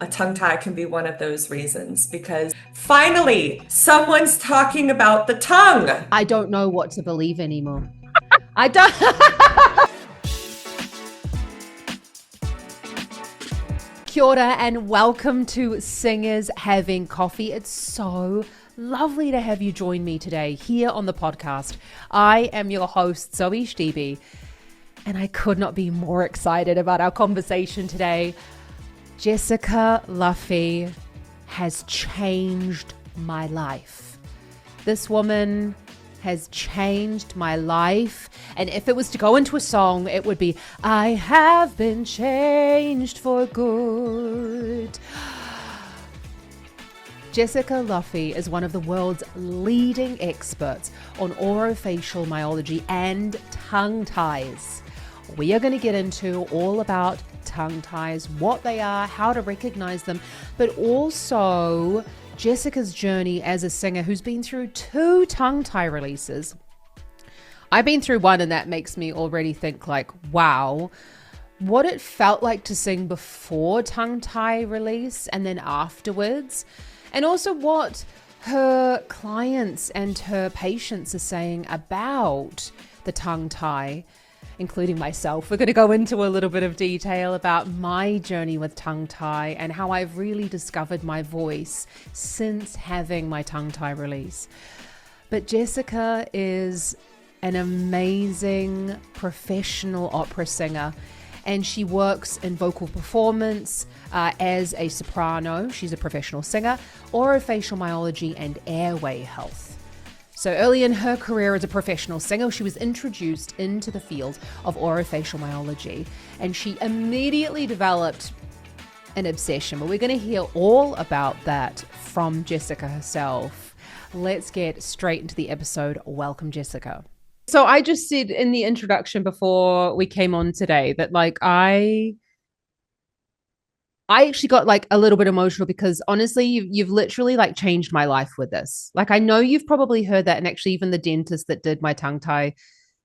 a tongue tie can be one of those reasons because finally someone's talking about the tongue. I don't know what to believe anymore. I don't. Kia ora and welcome to Singers Having Coffee. It's so lovely to have you join me today here on the podcast. I am your host, Zoe Stebe, and I could not be more excited about our conversation today. Jessica Luffey has changed my life. This woman has changed my life. And if it was to go into a song, it would be, I have been changed for good. Jessica Luffey is one of the world's leading experts on orofacial myology and tongue ties. We are going to get into all about tongue ties, what they are, how to recognize them, but also Jessica's journey as a singer who's been through 2 tongue tie releases. I've been through one, and that makes me already think like, wow, what it felt like to sing before tongue tie release and then afterwards. And also what her clients and her patients are saying about the tongue tie, including myself. We're going to go into a little bit of detail about my journey with tongue tie and how I've really discovered my voice since having my tongue tie release. But Jessica is an amazing professional opera singer, and she works in vocal performance as a soprano. She's a professional singer, orofacial myology, and airway health. So early in her career as a professional singer, she was introduced into the field of orofacial myology, and she immediately developed an obsession. But we're going to hear all about that from Jessica herself. Let's get straight into the episode. Welcome, Jessica. So I just said in the introduction before we came on today that I actually got like a little bit emotional because honestly, you've literally like changed my life with this. Like, I know you've probably heard that. And actually even the dentist that did my tongue tie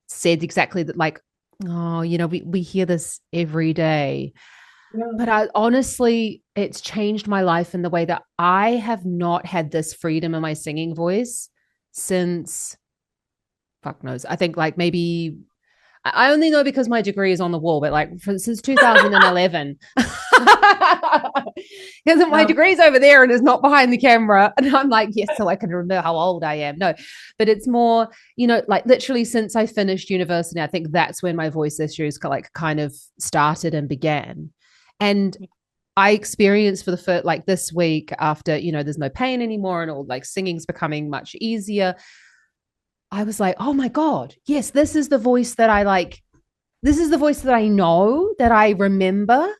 said exactly that, like, oh, we hear this every day. Yeah. But I honestly, it's changed my life in the way that I have not had this freedom in my singing voice since, fuck knows, I think like maybe I only know because my degree is on the wall, but like since 2011. Because my Yeah. degree's over there and is not behind the camera. And I'm like, yes, so I can remember how old I am. No, but it's more, like literally since I finished university, I think that's when my voice issues like kind of started and began. And I experienced for the first, like this week after, there's no pain anymore and all like singing's becoming much easier. I was like, oh my God, yes, this is the voice that I like. This is the voice that I know, that I remember,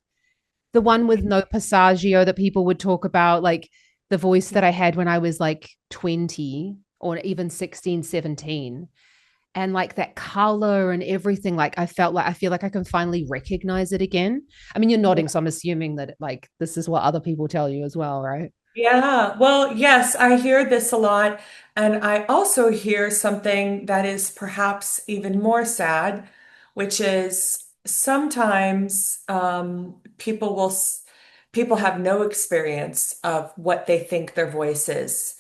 the one with no passaggio that people would talk about, like the voice that I had when I was like 20 or even 16, 17. And like that color and everything, like I feel like I can finally recognize it again. I mean, you're nodding, so I'm assuming that like this is what other people tell you as well, right? Yeah, well, yes, I hear this a lot. And I also hear something that is perhaps even more sad, which is sometimes people have no experience of what they think their voice is.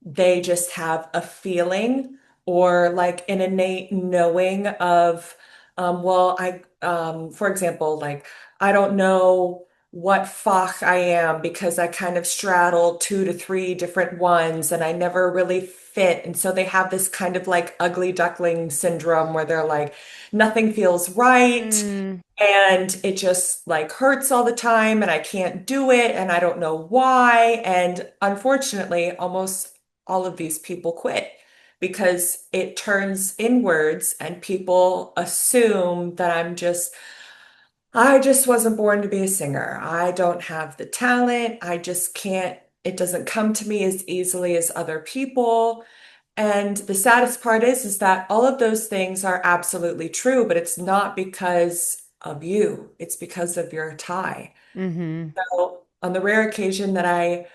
They just have a feeling or like an innate knowing of, for example, like, I don't know what Fach I am because I kind of straddle 2 to 3 different ones and I never really fit. And so they have this kind of like ugly duckling syndrome where they're like, nothing feels right. Mm, And it just like hurts all the time and I can't do it and I don't know why. And unfortunately, almost all of these people quit because it turns inwards and people assume that I just wasn't born to be a singer. I don't have the talent. I just can't, it doesn't come to me as easily as other people. And the saddest part is that all of those things are absolutely true, but it's not because of you. It's because of your tie. mm-hmm. So on the rare occasion that I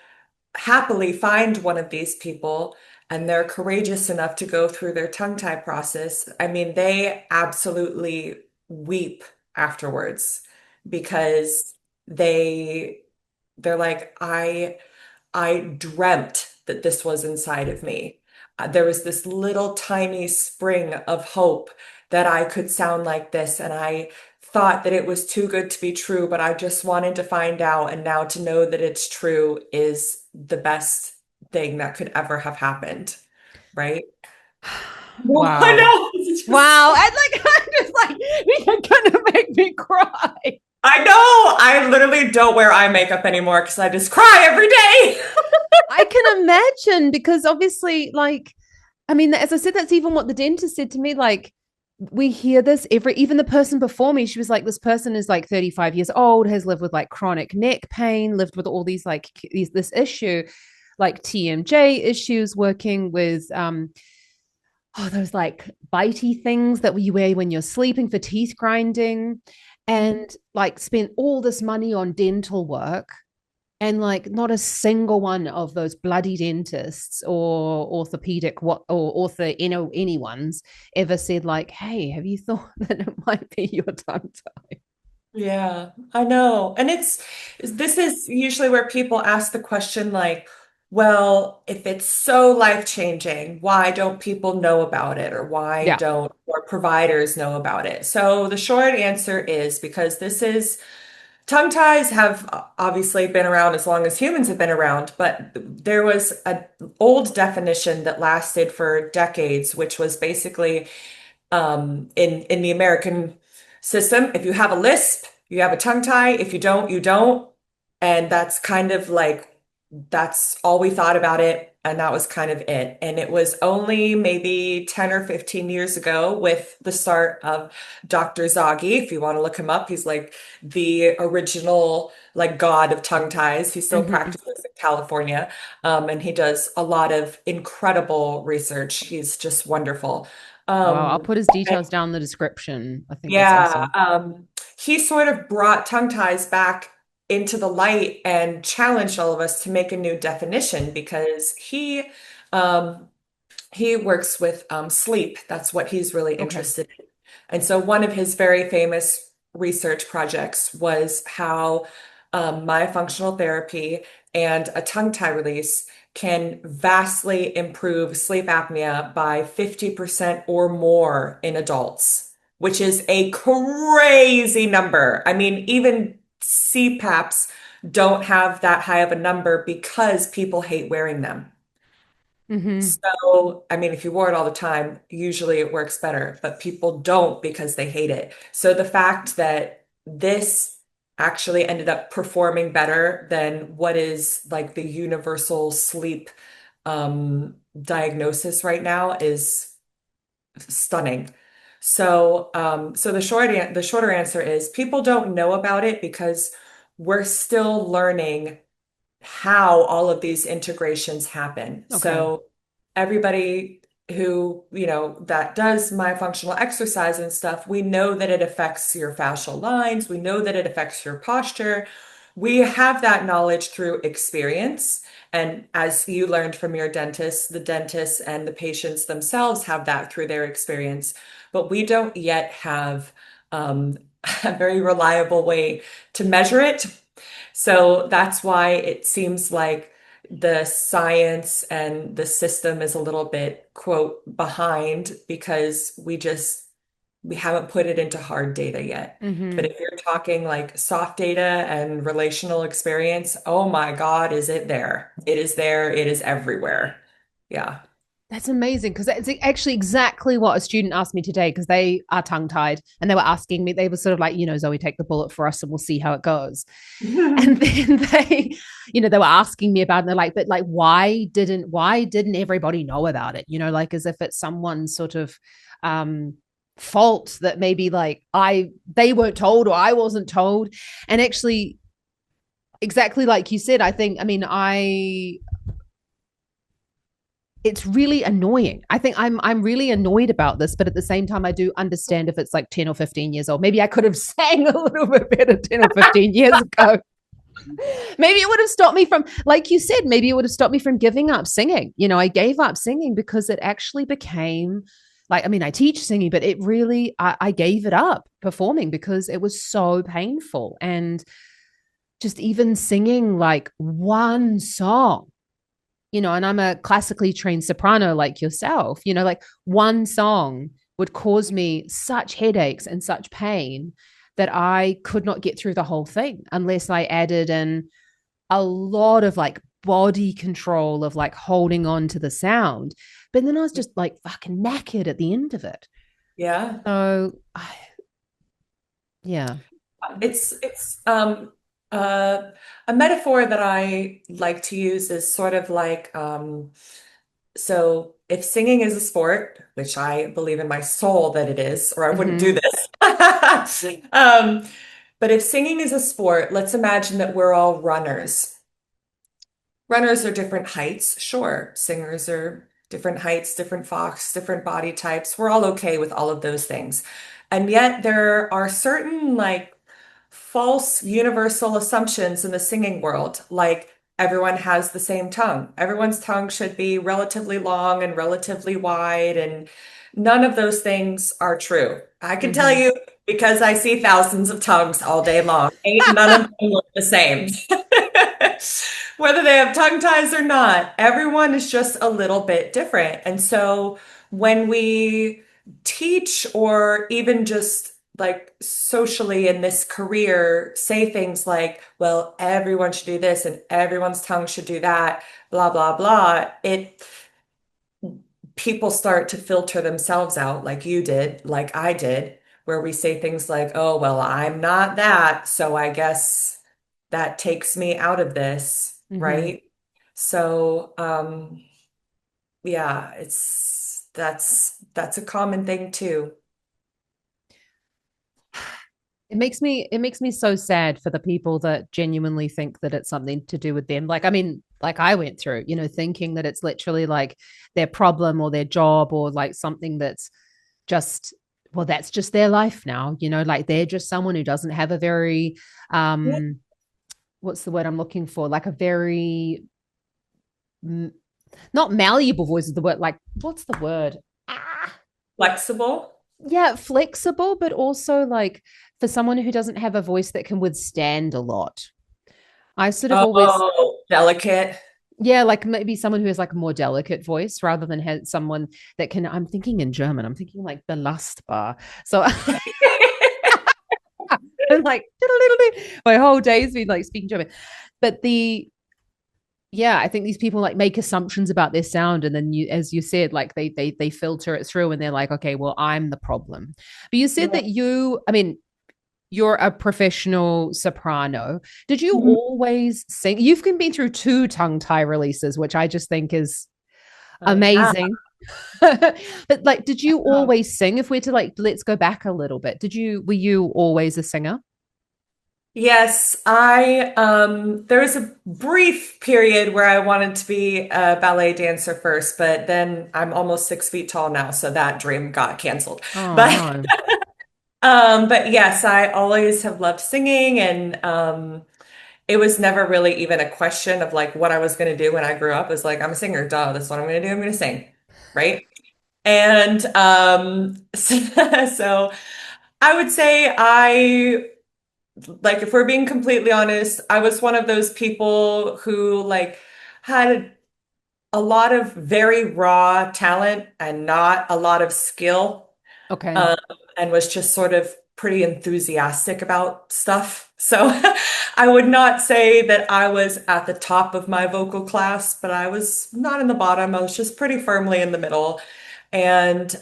happily find one of these people and they're courageous enough to go through their tongue tie process, I mean, they absolutely weep afterwards because they They're like, I dreamt that this was inside of me. There was this little tiny spring of hope that I could sound like this, and I thought that it was too good to be true, but I just wanted to find out, and now to know that it's true is the best thing that could ever have happened, right? Well, I Wow. know. It's just, Wow. And like, I'm just like, you're gonna make me cry. I know. I literally don't wear eye makeup anymore because I just cry every day. I can imagine because obviously, like, I mean, as I said, that's even what the dentist said to me. Like, we hear this even the person before me, she was like, this person is like 35 years old, has lived with like chronic neck pain, lived with all these like this issue, like TMJ issues, working with those like bitey things that you wear when you're sleeping for teeth grinding, and like spent all this money on dental work, and like not a single one of those bloody dentists or orthopedic or anyone's ever said like, hey, have you thought that it might be your tongue tie? Yeah, I know. And this is usually where people ask the question like, well, if it's so life-changing, why don't people know about it? Or why Yeah. don't more providers know about it? So the short answer is because tongue ties have obviously been around as long as humans have been around, but there was an old definition that lasted for decades, which was basically in the American system. If you have a lisp, you have a tongue tie. If you don't, you don't. And that's kind of like that's all we thought about it. And that was kind of it. And it was only maybe 10 or 15 years ago with the start of Dr. Zaghi. If you want to look him up, he's like the original like god of tongue ties. He still Mm-hmm. practices in California. And he does a lot of incredible research. He's just wonderful. Well, I'll Um, put his details down in the description. I think that's yeah, awesome. he sort of brought tongue ties back into the light and challenged all of us to make a new definition because um, he works with sleep. That's what he's really Okay. interested in. And so one of his very famous research projects was how myofunctional therapy and a tongue tie release can vastly improve sleep apnea by 50% or more in adults, which is a crazy number. I mean, even CPAPs don't have that high of a number because people hate wearing them. Mm-hmm. So, I mean, if you wore it all the time, usually it works better, but people don't because they hate it. So the fact that this actually ended up performing better than what is like the universal sleep diagnosis right now is stunning. So the shorter answer is people don't know about it because we're still learning how all of these integrations happen. Okay. So everybody who, that does myofunctional exercise and stuff, we know that it affects your fascial lines. We know that it affects your posture. We have that knowledge through experience. And as you learned from your dentist, the dentists and the patients themselves have that through their experience. But we don't yet have a very reliable way to measure it. So that's why it seems like the science and the system is a little bit, quote, behind because we haven't put it into hard data yet. But Mm-hmm. if you're talking like soft data and relational experience, oh my God, is it there? It is there. It is everywhere. Yeah. That's amazing because that's actually exactly what a student asked me today because they are tongue tied and they were asking me, they were sort of like, Zoe, take the bullet for us and we'll see how it goes. And then they were asking me about it and they're like, but like, why didn't everybody know about it? Like as if it's someone's sort of fault that maybe like they weren't told or I wasn't told. And actually, exactly like you said, I think, I mean, it's really annoying. I think I'm really annoyed about this, but at the same time, I do understand if it's like 10 or 15 years old. Maybe I could have sang a little bit better 10 or 15 years ago. Maybe it would have stopped me from, like you said, maybe it would have stopped me from giving up singing. I gave up singing because it actually became like, I mean, I teach singing, but it really, I gave it up performing because it was so painful. And just even singing like one song, and I'm a classically trained soprano like yourself, like one song would cause me such headaches and such pain that I could not get through the whole thing unless I added in a lot of like body control of like holding on to the sound. But then I was just like fucking knackered at the end of it. Yeah. So, yeah. It's uh a metaphor that I like to use is sort of like so if singing is a sport, which I believe in my soul that it is, or I wouldn't do Mm-hmm. this. But if singing is a sport, let's imagine that we're all runners. Runners are different heights, sure. Singers are different heights, different fox, different body types. We're all okay with all of those things. And yet there are certain like false universal assumptions in the singing world, like everyone has the same tongue. Everyone's tongue should be relatively long and relatively wide, and none of those things are true. I can tell Mm-hmm. you because I see thousands of tongues all day long. Ain't none of them look the same. Whether they have tongue ties or not, everyone is just a little bit different. And so when we teach or even just like socially in this career say things like, well, everyone should do this and everyone's tongue should do that, blah, blah, blah, it people start to filter themselves out like you did, like I did, where we say things like, oh, well, I'm not that, so I guess that takes me out of this, Mm-hmm. right? So, yeah, that's a common thing too. It makes me so sad for the people that genuinely think that it's something to do with them. Like, I mean, like I went through, thinking that it's literally like their problem or their job or like something that's just, well, that's just their life now, like they're just someone who doesn't have a very Yeah. what's the word I'm looking for? Like a very not malleable voice is the word, like what's the word? Ah, Flexible. yeah, flexible, but also like for someone who doesn't have a voice that can withstand a lot. I sort of always, Oh, delicate. yeah, like maybe someone who has like a more delicate voice rather than someone that can, I'm thinking in German, I'm thinking like belastbar. So I'm like, my whole day's been like speaking German. But yeah, I think these people like make assumptions about their sound, and then as you said, like they filter it through, and they're like, okay, well, I'm the problem. But you said Yeah. that I mean, you're a professional soprano. Did you Mhm. always sing? You've been through two tongue tie releases, which I just think is Yeah. amazing. But like, did you always sing? If we're to like, let's go back a little bit. Were you always a singer? Yes, I there was a brief period where I wanted to be a ballet dancer first, but then I'm almost 6 feet tall now, so that dream got canceled. Oh But no. but yes, I always have loved singing, and it was never really even a question of like what I was going to do when I grew up. It was like, I'm a singer, duh, that's what I'm going to do. I'm going to sing, right? And so I would say like if we're being completely honest, I was one of those people who like had a lot of very raw talent and not a lot of skill, Okay. um, and was just sort of pretty enthusiastic about stuff. So I would not say that I was at the top of my vocal class, but I was not in the bottom. I was just pretty firmly in the middle. And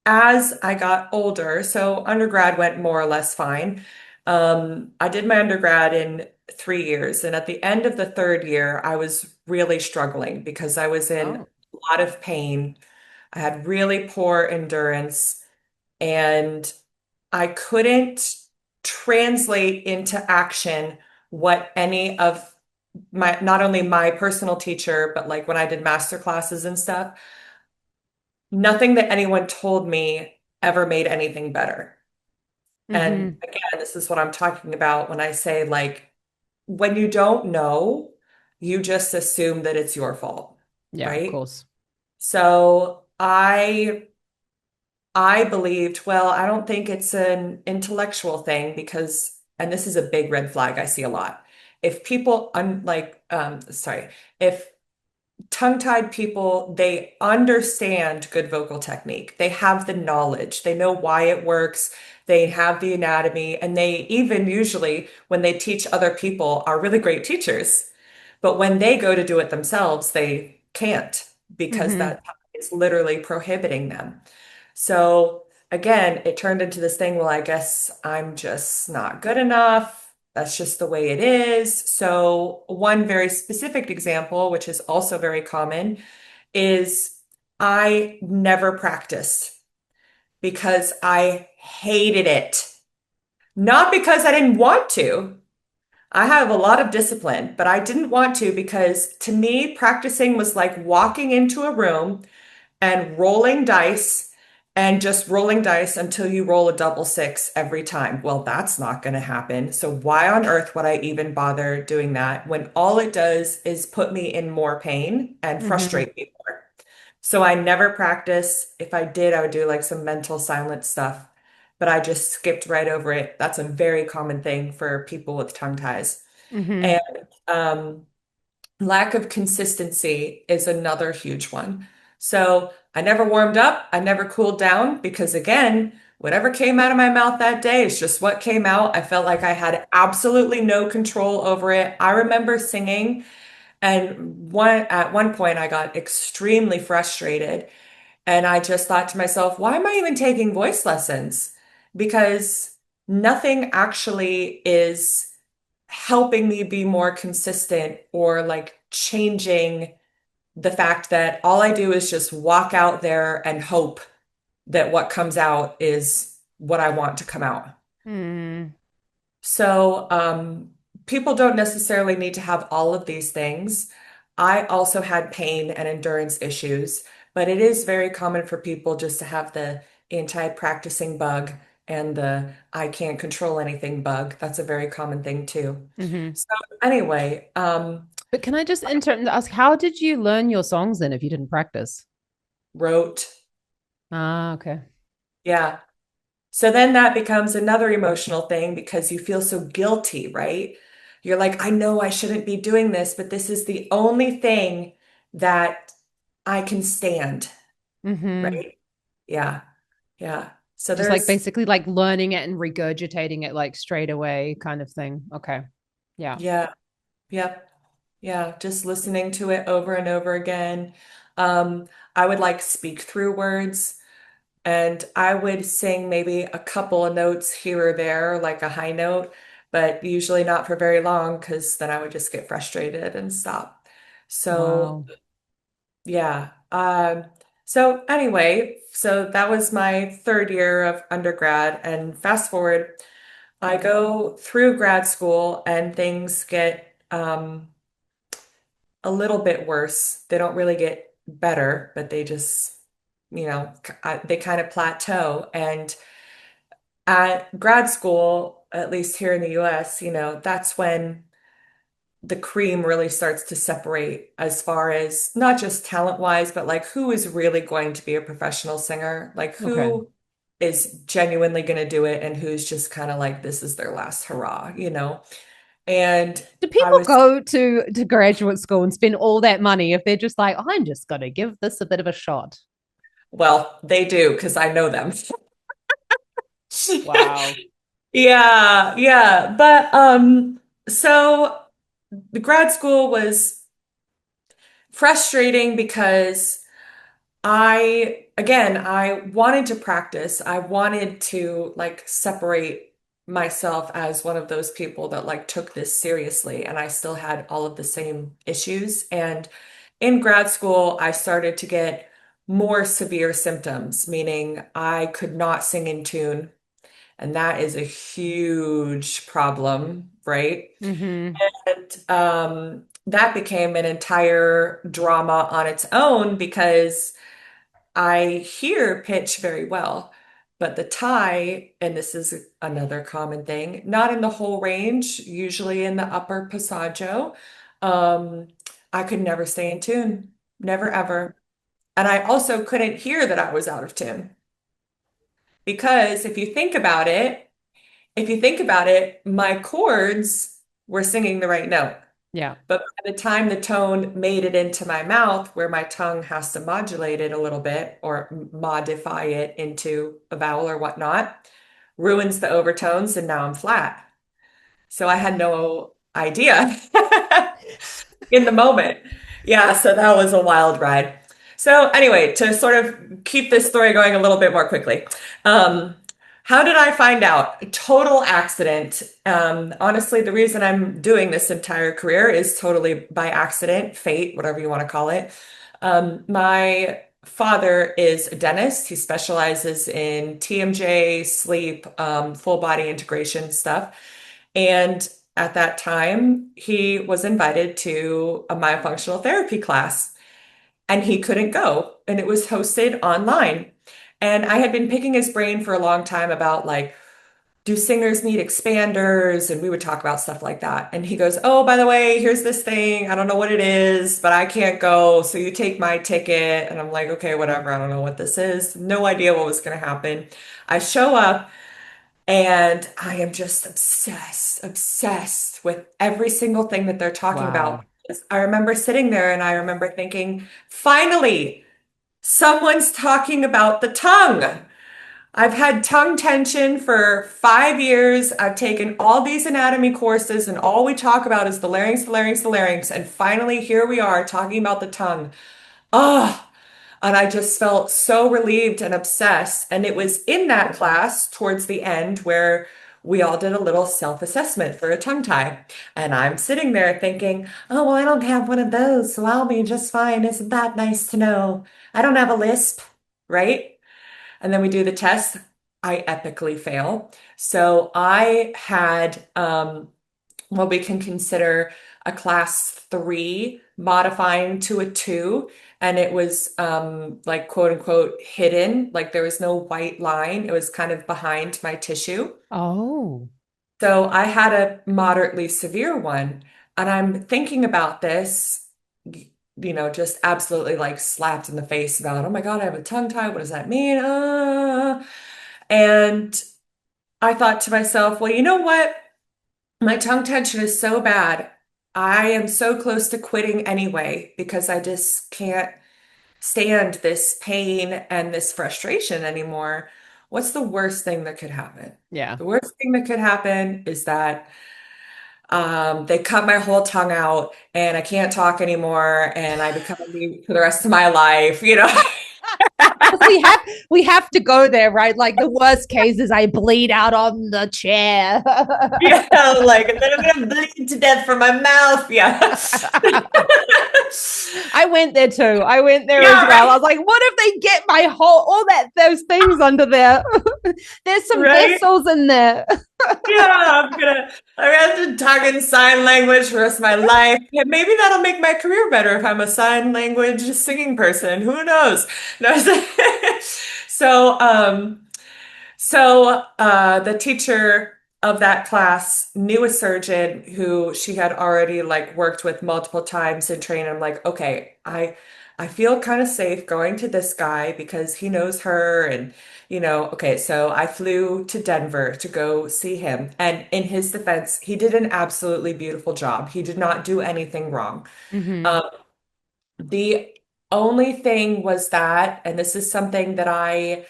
as I got older, so undergrad went more or less fine. I did my undergrad in 3 years, and at the end of the third year, I was really struggling because I was in Oh. a lot of pain. I had really poor endurance, and I couldn't translate into action what any of my, not only my personal teacher, but like when I did master classes and stuff, nothing that anyone told me ever made anything better. And Mm-hmm. again, this is what I'm talking about when I say, like, when you don't know, you just assume that it's your fault, Yeah, of right? course. So I believed, well, I don't think it's an intellectual thing because and this is a big red flag I see a lot. If people unlike sorry, if tongue-tied people, they understand good vocal technique. They have the knowledge. They know why it works. They have the anatomy, and they even usually, when they teach other people, are really great teachers. But when they go to do it themselves, they can't because Mm-hmm. that is literally prohibiting them. So again, it turned into this thing, well, I guess I'm just not good enough. That's just the way it is. So, one very specific example, which is also very common, is I never practiced because I hated it. Not because I didn't want to. I have a lot of discipline, but I didn't want to because to me, practicing was like walking into a room and rolling dice and just rolling dice until you roll a double six every time. Well, that's not going to happen. So why on earth would I even bother doing that when all it does is put me in more pain and Mm-hmm. frustrate me more? So I never practice. If I did, I would do like some mental silence stuff, but I just skipped right over it. That's a very common thing for people with tongue ties. Mm-hmm. And um, lack of consistency is another huge one. So I never warmed up. I never cooled down because, again, whatever came out of my mouth that day is just what came out. I felt like I had absolutely no control over it. I remember singing, and at one point I got extremely frustrated, and I just thought to myself, why am I even taking voice lessons? Because nothing actually is helping me be more consistent or like changing the fact that all I do is just walk out there and hope that what comes out is what I want to come out. Mm-hmm. So, people don't necessarily need to have all of these things. I also had pain and endurance issues, but it is very common for people just to have the anti-practicing bug and the I can't control anything bug. That's a very common thing too. Mm-hmm. So anyway, But can I just interrupt and ask, how did you learn your songs then if you didn't practice? wrote, Ah, okay. yeah. So then that becomes another emotional thing because you feel so guilty, right? You're like, I know I shouldn't be doing this, but this is the only thing that I can stand, Mm-hmm. right? Yeah. Yeah. So Just like there's, basically like learning it and regurgitating it like straight away kind of thing. Okay. Yeah. yeah. Yep. Yeah. Just listening to it over and over again. Um, I would like speak through words. And I would sing maybe a couple of notes here or there, like a high note, but usually not for very long because then I would just get frustrated and stop. So, Wow. yeah. So anyway, so that was my third year of undergrad. And fast forward, I go through grad school and things get a little bit worse. They don't really get better, but they just, they kind of plateau. And at grad school, at least here in the US, that's when the cream really starts to separate as far as not just talent-wise, but like who is really going to be a professional singer? Like Okay. who is genuinely going to do it and who's just kind of like this is their last hurrah? And Do I people was, go to graduate school and spend all that money if they're just like, I'm just gonna give this a bit of a shot? well, they do because I know them. Wow. Yeah, yeah. But so the grad school was frustrating because I wanted to practice. I wanted to like separate myself as one of those people that like took this seriously, and I still had all of the same issues. And in grad school, I started to get more severe symptoms, meaning I could not sing in tune, and that is a huge problem, right? Mm-hmm. And that became an entire drama on its own because I hear pitch very well, but the tie, and this is another common thing, not in the whole range, usually in the upper passaggio. Um, I could never stay in tune, never ever. And I also couldn't hear that I was out of tune because if you think about it, if you think about it, my chords were singing the right note. Yeah. But by the time the tone made it into my mouth, where my tongue has to modulate it a little bit or modify it into a vowel or whatnot, ruins the overtones, and now I'm flat. So I had no idea in the moment. Yeah, so that was a wild ride. So anyway, to sort of keep this story going a little bit more quickly, um, how did I find out? A total accident. Honestly, the reason I'm doing this entire career is totally by accident, fate, whatever you want to call it. My father is a dentist. He specializes in TMJ, sleep, full body integration stuff. And at that time, he was invited to a myofunctional therapy class and he couldn't go. And it was hosted online. And I had been picking his brain for a long time about like, do singers need expanders? And we would talk about stuff like that. And he goes, oh, by the way, here's this thing. I don't know what it is, but I can't go. So you take my ticket. And I'm like, okay, whatever. I don't know what this is. No idea what was going to happen. I show up and I am just obsessed with every single thing that they're talking Wow. about. I remember sitting there and I remember thinking, finally, someone's talking about the tongue. I've had tongue tension for 5 years. I've taken all these anatomy courses, and all we talk about is the larynx, the larynx, the larynx. And finally, here we are talking about the tongue. Oh, and I just felt so relieved and obsessed. And it was in that class towards the end where we all did a little self-assessment for a tongue tie. And I'm sitting there thinking, oh, well, I don't have one of those, so I'll be just fine. Isn't that nice to know? I don't have a lisp, right? And then we do the test. I epically fail. So I had what we can consider a class three modifying to a two. And it was like quote unquote hidden, like there was no white line. It was kind of behind my tissue. Oh, So I had a moderately severe one. And I'm thinking about this, just absolutely like slapped in the face about, oh my God, I have a tongue tie. What does that mean? And I thought to myself, well, you know what? My tongue tension is so bad. I am so close to quitting anyway because I just can't stand this pain and this frustration anymore. What's the worst thing that could happen? yeah. The worst thing that could happen is that they cut my whole tongue out and I can't talk anymore and I become a mute for the rest of my life, you know? We have to go there, right? Like the worst case is I bleed out on the chair. Yeah, like, and then I'm gonna bleed to death from my mouth. Yeah. I went there too. I went there as Yeah, well. I right. was like, what if they get my whole all that those things under there? There's some Right? vessels in there. Yeah, I'm gonna have to talk in sign language for the rest of my life. Yeah, maybe that'll make my career better if I'm a sign language singing person. Who knows? No, so the teacher of that class knew a surgeon who she had already like worked with multiple times and trained. I'm like, okay, I feel kind of safe going to this guy because he knows her and okay, so I flew to Denver to go see him. And in his defense, he did an absolutely beautiful job. He did not do anything wrong. Mm-hmm. Um, the only thing was that, and this is something that I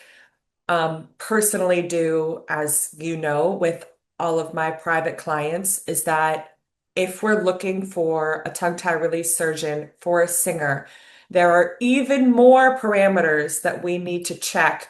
personally do, as you know, with all of my private clients, is that if we're looking for a tongue tie release surgeon for a singer, there are even more parameters that we need to check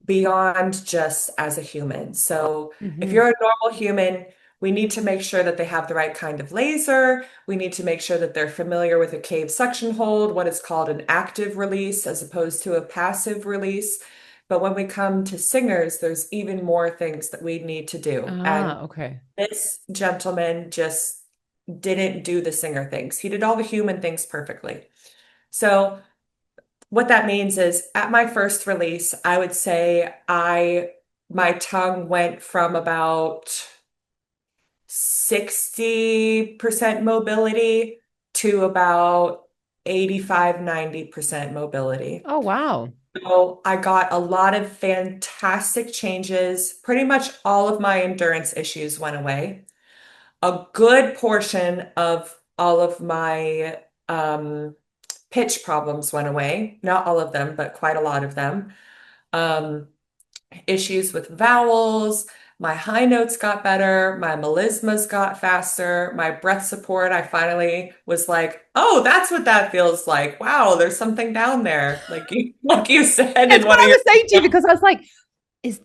beyond just as a human. So if Mm-hmm. you're a normal human, we need to make sure that they have the right kind of laser. We need to make sure that they're familiar with a cave suction hold, what is called an active release as opposed to a passive release. But when we come to singers, there's even more things that we need to do. And Ah, okay. this gentleman just didn't do the singer things. He did all the human things perfectly. So what that means is at my first release, I would say my tongue went from about 60% mobility to about 85, 90% mobility. Oh, wow. So I got a lot of fantastic changes. Pretty much all of my endurance issues went away. A good portion of all of my pitch problems went away. Not all of them, but quite a lot of them. Um, Issues with vowels. My high notes got better. My melismas got faster. My breath support, I finally was like, oh, that's what that feels like. Wow, there's something down there. Like you said That's in what one of I your was saying to you because I was like, is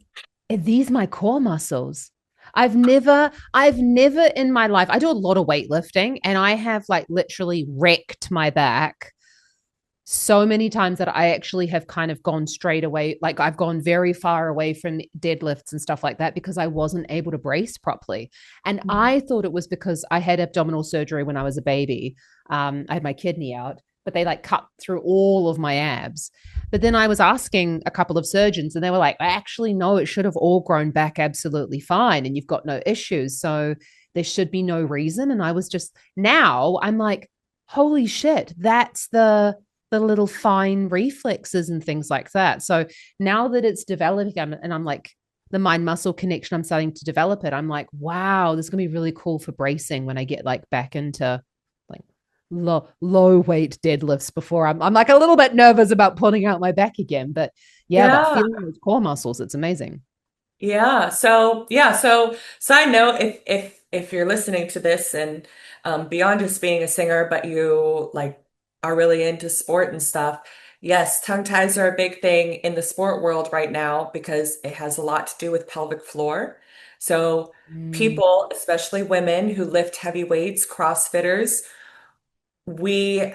are these my core muscles? I've never in my life, I do a lot of weightlifting and I have like literally wrecked my back so many times that I actually have kind of gone straight away. Like I've gone very far away from deadlifts and stuff like that because I wasn't able to brace properly. And Mhm. I thought it was because I had abdominal surgery when I was a baby. I had my kidney out, but they like cut through all of my abs. But then I was asking a couple of surgeons and they were like, actually, no, it should have all grown back absolutely fine and you've got no issues. So there should be no reason. And I was just, now I'm like, holy shit, that's the little fine reflexes and things like that. So now that it's developing and I'm like, the mind muscle connection, I'm starting to develop it. I'm like, wow, this is gonna be really cool for bracing when I get like back into like low weight deadlifts before I'm like a little bit nervous about pulling out my back again. But yeah, that Yeah. feeling those core muscles, it's amazing. Yeah. So side note, if you're listening to this and beyond just being a singer, but you like are really into sport and stuff, yes, tongue ties are a big thing in the sport world right now because it has a lot to do with pelvic floor. So Mm, people, especially women who lift heavy weights, CrossFitters, we,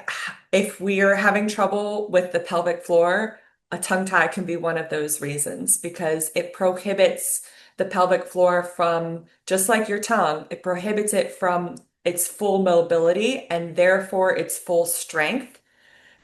if we are having trouble with the pelvic floor, a tongue tie can be one of those reasons because it prohibits the pelvic floor from, just like your tongue, it prohibits it from its full mobility and therefore its full strength.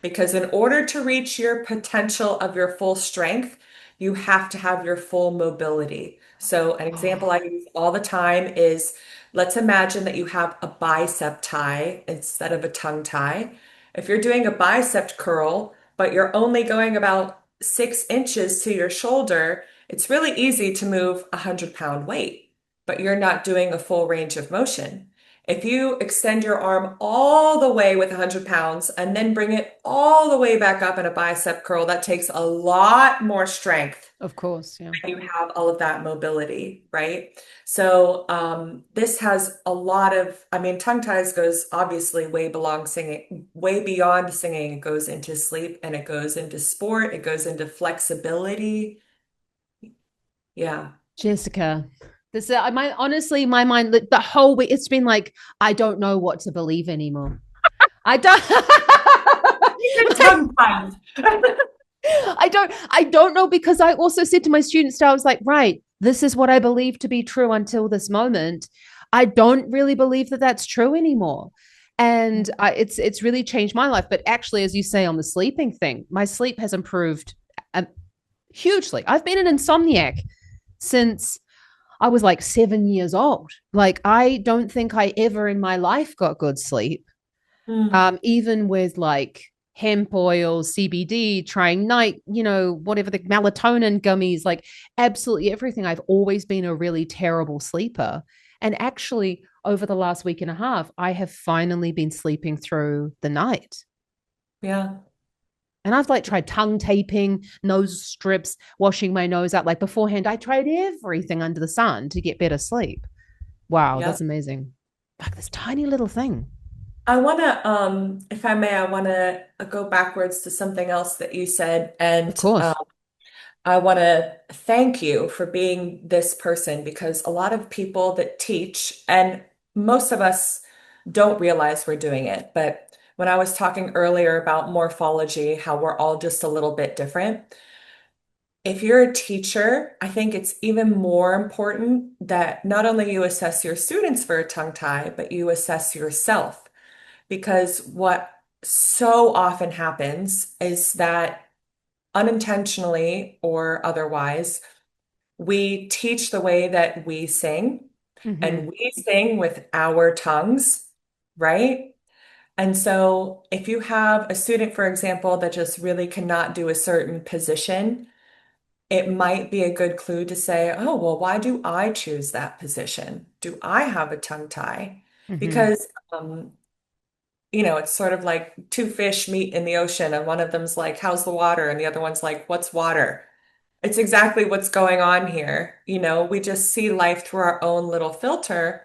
Because in order to reach your potential of your full strength, you have to have your full mobility. So, an example oh, I use all the time is let's imagine that you have a bicep tie instead of a tongue tie. If you're doing a bicep curl, but you're only going about 6 inches to your shoulder, it's really easy to move a 100-pound weight, but you're not doing a full range of motion. If you extend your arm all the way with 100 pounds and then bring it all the way back up in a bicep curl, that takes a lot more strength. of course, yeah. You have all of that mobility, right? So this has a lot of, I mean, tongue ties goes obviously way beyond singing. It goes into sleep and it goes into sport. It goes into flexibility. Yeah. Jessica, this my honestly, my mind the whole week it's been like I don't know what to believe anymore. I don't Tongue ties. I don't know because I also said to my students, I was like, right, this is what I believe to be true until this moment. I don't really believe that that's true anymore. And it's really changed my life. But actually, as you say on the sleeping thing, my sleep has improved um, hugely. I've been an insomniac since I was like 7 years old. Like, I don't think I ever in my life got good sleep. Mm, Even with like hemp oil, CBD, trying night, whatever the melatonin gummies, like absolutely everything. I've always been a really terrible sleeper. And actually, over the last week and a half, I have finally been sleeping through the night. yeah. And I've like tried tongue taping, nose strips, washing my nose out. Like beforehand, I tried everything under the sun to get better sleep. Wow, Yeah. that's amazing. Like this tiny little thing. I want to, if I may, I want to go backwards to something else that you said. Of And course. I want to thank you for being this person because a lot of people that teach, and most of us don't realize we're doing it. But when I was talking earlier about morphology, how we're all just a little bit different, if you're a teacher, I think it's even more important that not only you assess your students for a tongue tie, but you assess yourself. Because what so often happens is that unintentionally or otherwise, we teach the way that we sing Mm-hmm. and we sing with our tongues, right? And so if you have a student, for example, that just really cannot do a certain position, it might be a good clue to say, oh, well, why do I choose that position? Do I have a tongue tie? Mm-hmm. Because, it's sort of like two fish meet in the ocean, and one of them's like, how's the water? And the other one's like, what's water? It's exactly what's going on here. We just see life through our own little filter.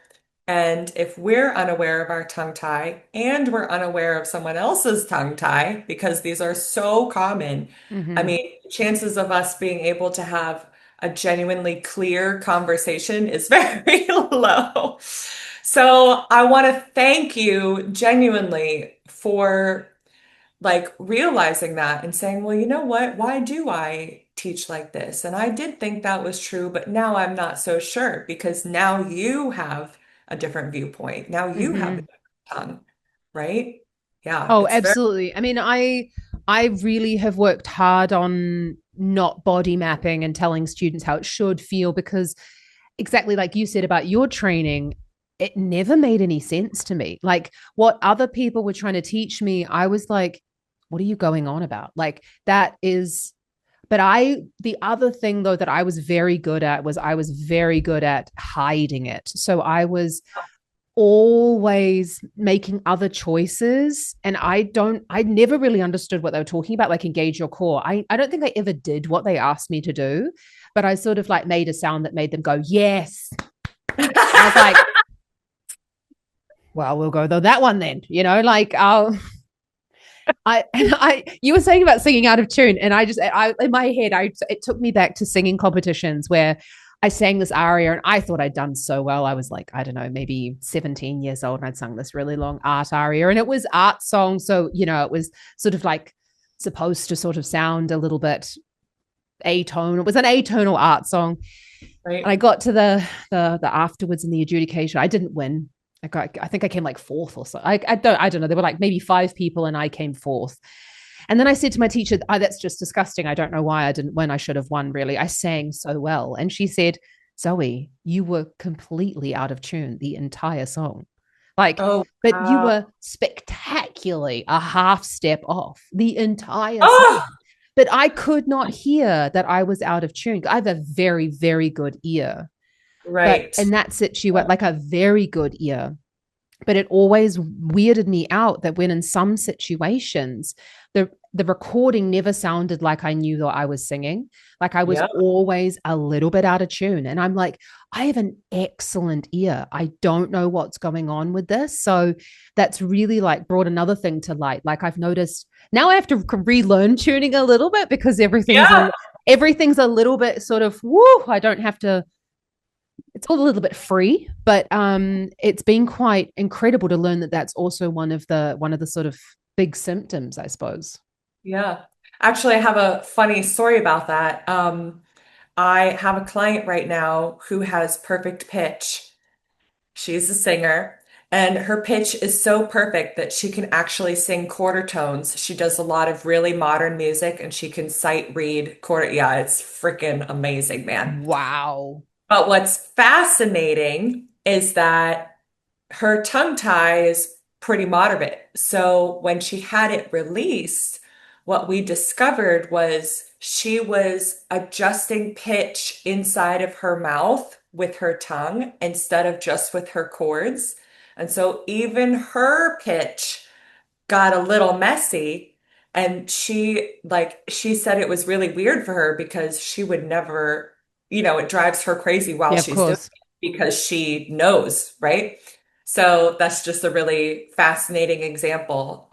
And if we're unaware of our tongue tie and we're unaware of someone else's tongue tie, because these are so common, I Mm-hmm. mean, chances of us being able to have a genuinely clear conversation is very low. So I want to thank you genuinely for like realizing that and saying, well, you know what? Why do I teach like this? And I did think that was true, but now I'm not so sure because now you have a different viewpoint. Now you have a Mm-hmm. different tongue, right? Yeah, Oh, it's very, absolutely. I mean, I really have worked hard on not body mapping and telling students how it should feel because exactly like you said about your training, it never made any sense to me. Like what other people were trying to teach me, I was like, what are you going on about? Like that is but the other thing though that I was very good at was I was very good at hiding it. So I was always making other choices and I never really understood what they were talking about, like engage your core. I don't think I ever did what they asked me to do, but I sort of like made a sound that made them go yes. And I was like, well, we'll go though that one then, like you were saying about singing out of tune, and I in my head, it took me back to singing competitions where I sang this aria, and I thought I'd done so well. I was like, I don't know, maybe 17 years old, and I'd sung this really long art aria, and it was art song, so it was sort of like supposed to sort of sound a little bit atone. It was an atonal art song, and I right? got to the afterwards in the adjudication. I didn't win. I think I came like fourth or so. I don't know. There were like maybe five people, and I came fourth. And then I said to my teacher, oh, that's just disgusting. I don't know why I didn't win. I should have won, really. I sang so well. And she said, Zoe, you were completely out of tune the entire song. Like, Oh, but you wow. were spectacularly a half step off the entire song. Oh, But I could not hear that I was out of tune. I have a very, very good ear. But right. in that situation, like a very good ear. But it always weirded me out that when in some situations the recording never sounded like I knew that I was singing. Like I was Yeah. always a little bit out of tune. And I'm like, I have an excellent ear. I don't know what's going on with this. So that's really like brought another thing to light. Like I've noticed now I have to relearn tuning a little bit because Yeah. everything's a little bit sort of woo. I don't have to it's all a little bit free, but it's been quite incredible to learn that that's also one of the sort of big symptoms, I suppose. Yeah. Actually, I have a funny story about that. I have a client right now who has perfect pitch. She's a singer, and her pitch is so perfect that she can actually sing quarter tones. She does a lot of really modern music and she can sight read quarter. Yeah, it's freaking amazing, man. Wow. But what's fascinating is that her tongue tie is pretty moderate. So when she had it released, what we discovered was she was adjusting pitch inside of her mouth with her tongue instead of just with her cords. And so even her pitch got a little messy. And she said it was really weird for her because she would never, it drives her crazy while Yeah, of she's doing course. it because she knows, right? So that's just a really fascinating example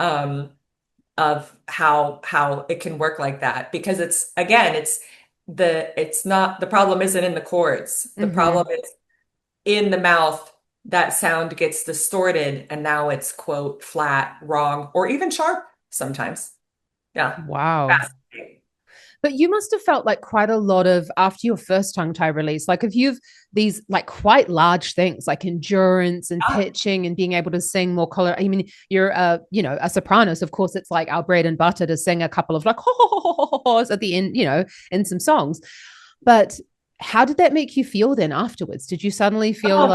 of how it can work like that because it's again, it's not the problem isn't in the chords. The problem Mm-hmm. is in the mouth, that sound gets distorted and now it's quote flat, wrong, or even sharp sometimes. Yeah. Wow. Fascinating. But you must have felt like quite a lot of after your first tongue tie release, like if you've these like quite large things like endurance and Yeah. pitching and being able to sing more color. I mean, you're a soprano. So of course it's like our bread and butter to sing a couple of like at the end, in some songs. But how did that make you feel then afterwards? Did you suddenly feel Oh,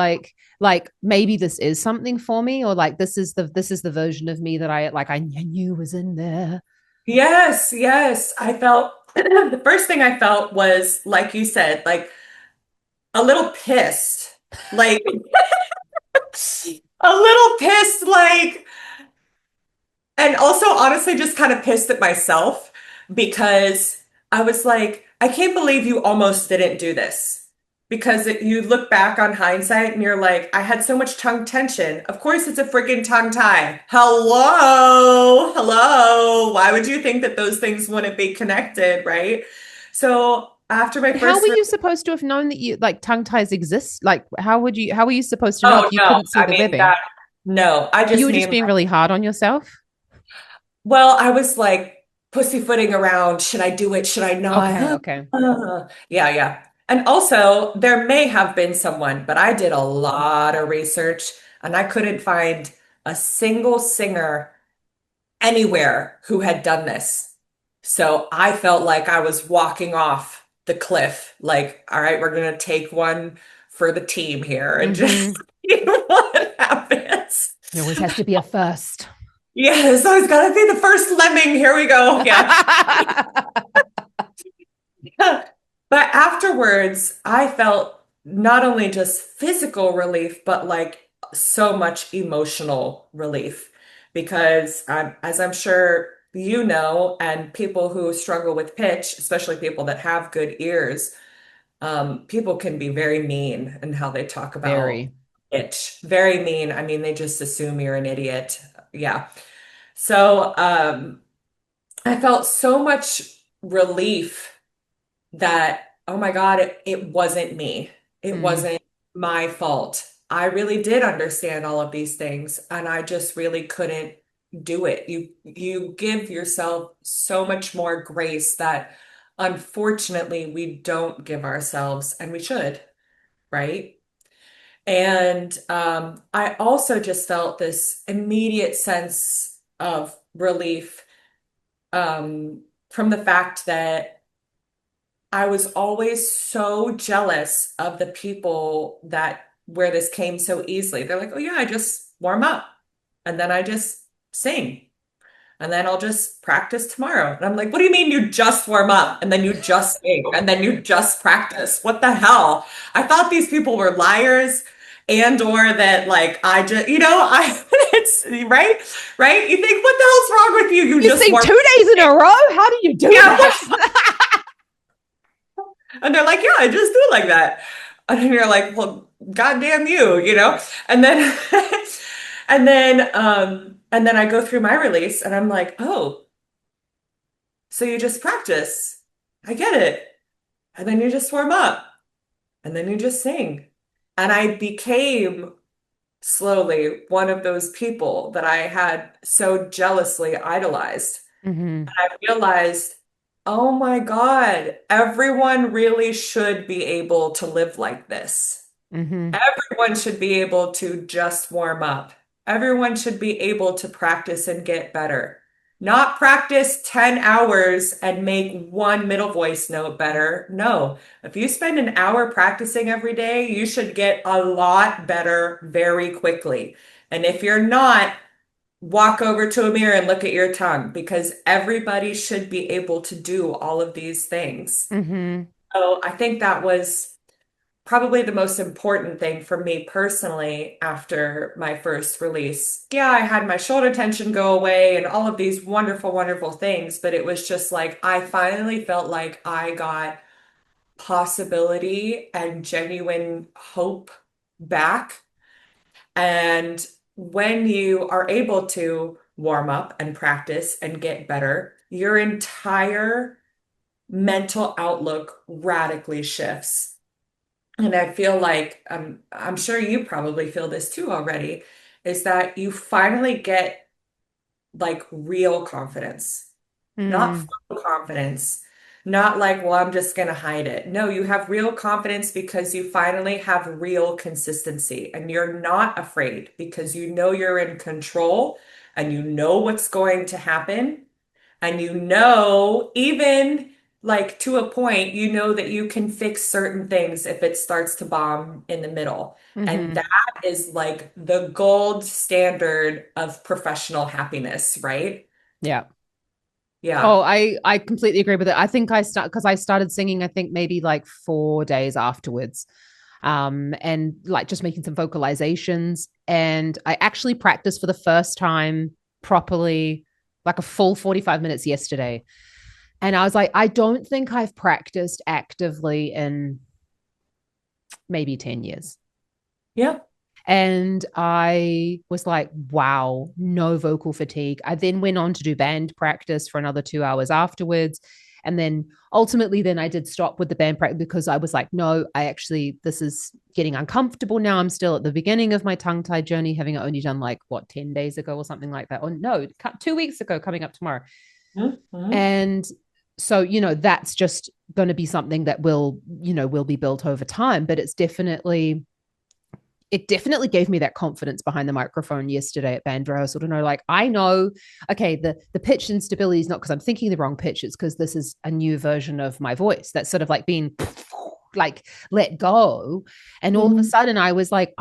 like maybe this is something for me, or like this is the version of me that I knew was in there? yes, yes. I felt the first thing I felt was, like you said, like a little pissed. Like a little pissed, like, and also honestly just kind of pissed at myself because I was like, I can't believe you almost didn't do this. Because you look back on hindsight and you're like, I had so much tongue tension. Of course, it's a freaking tongue tie. Hello, hello. Why would you think that those things wouldn't be connected, right? So after my But how first, were you supposed to have known that you like tongue ties exist? Like, how were you supposed to know oh if you no, couldn't see I the mean webbing? that, no, I You just were just mean, being really hard on yourself. well, I was like pussyfooting around. Should I do it? Should I Okay, not? okay. Yeah, yeah. And also, there may have been someone, but I did a lot of research and I couldn't find a single singer anywhere who had done this. So I felt like I was walking off the cliff. Like, all right, we're gonna take one for the team here and just Mm-hmm. see what happens. There always has to be a first. Yes, so it's gotta be the first lemming. Here we go. Yeah. But afterwards, I felt not only just physical relief, but like so much emotional relief because as I'm sure you know, and people who struggle with pitch, especially people that have good ears, people can be very mean in how they talk about Very. pitch. Very mean. I mean, they just assume you're an idiot. Yeah. So, I felt so much relief that, oh my God, it wasn't me. It Mm. wasn't my fault. I really did understand all of these things, and I just really couldn't do it. You give yourself so much more grace that unfortunately we don't give ourselves, and we should, right? And I also just felt this immediate sense of relief from the fact that I was always so jealous of the people that where this came so easily. They're like, oh yeah, I just warm up and then I just sing and then I'll just practice tomorrow. And I'm like, what do you mean you just warm up and then you just sing and then you just practice? What the hell? I thought these people were liars and or that like I just, I it's right, right? You think, what the hell's wrong with you? You You just sing warm up. 2 days in a row? How do you do Yeah, that? and they're like, yeah, I just do it like that. And then you're like, well, goddamn you, you know? And then and then I go through my release and I'm like, oh, so you just practice. I get it. And then you just warm up and then you just sing. And I became slowly one of those people that I had so jealously idolized. Mm-hmm. I realized, oh my God, everyone really should be able to live like this. Mm-hmm. Everyone should be able to just warm up. Everyone should be able to practice and get better. Not practice 10 hours and make one middle voice note better. No, if you spend an hour practicing every day, you should get a lot better very quickly. And if you're not, walk over to a mirror and look at your tongue because everybody should be able to do all of these things. Mm-hmm. So I think that was probably the most important thing for me personally after my first release. Yeah, I had my shoulder tension go away and all of these wonderful, wonderful things, but it was just like I finally felt like I got possibility and genuine hope back. And when you are able to warm up and practice and get better, your entire mental outlook radically shifts. And I feel like I'm sure you probably feel this too already, is that you finally get like real confidence, not Mm. full confidence, not like, well, I'm just gonna hide it. No, you have real confidence because you finally have real consistency and you're not afraid because you know you're in control and you know what's going to happen. And you know, even like to a point, you know that you can fix certain things if it starts to bomb in the middle. And Hmm. that is like the gold standard of professional happiness, right? Yeah. Yeah. Oh, I completely agree with it. I think I started singing, I think maybe like 4 days afterwards. And like just making some vocalizations. And I actually practiced for the first time properly, like a full 45 minutes yesterday. And I was like, I don't think I've practiced actively in maybe 10 years. Yeah. And I was like, wow, no vocal fatigue. I then went on to do band practice for another 2 hours afterwards. And then ultimately, then I did stop with the band practice because I was like, no, this is getting uncomfortable now. I'm still at the beginning of my tongue tie journey, having only done like, what, 10 days ago or something like that. Or no, 2 weeks ago, coming up tomorrow. Mhm. And so, that's just going to be something that will be built over time. But it definitely gave me that confidence behind the microphone yesterday at band rehearsal to know, like, I know, okay, the pitch instability is not because I'm thinking the wrong pitch, it's because this is a new version of my voice that's sort of like being like let go. And all of a Mhm. sudden I was like,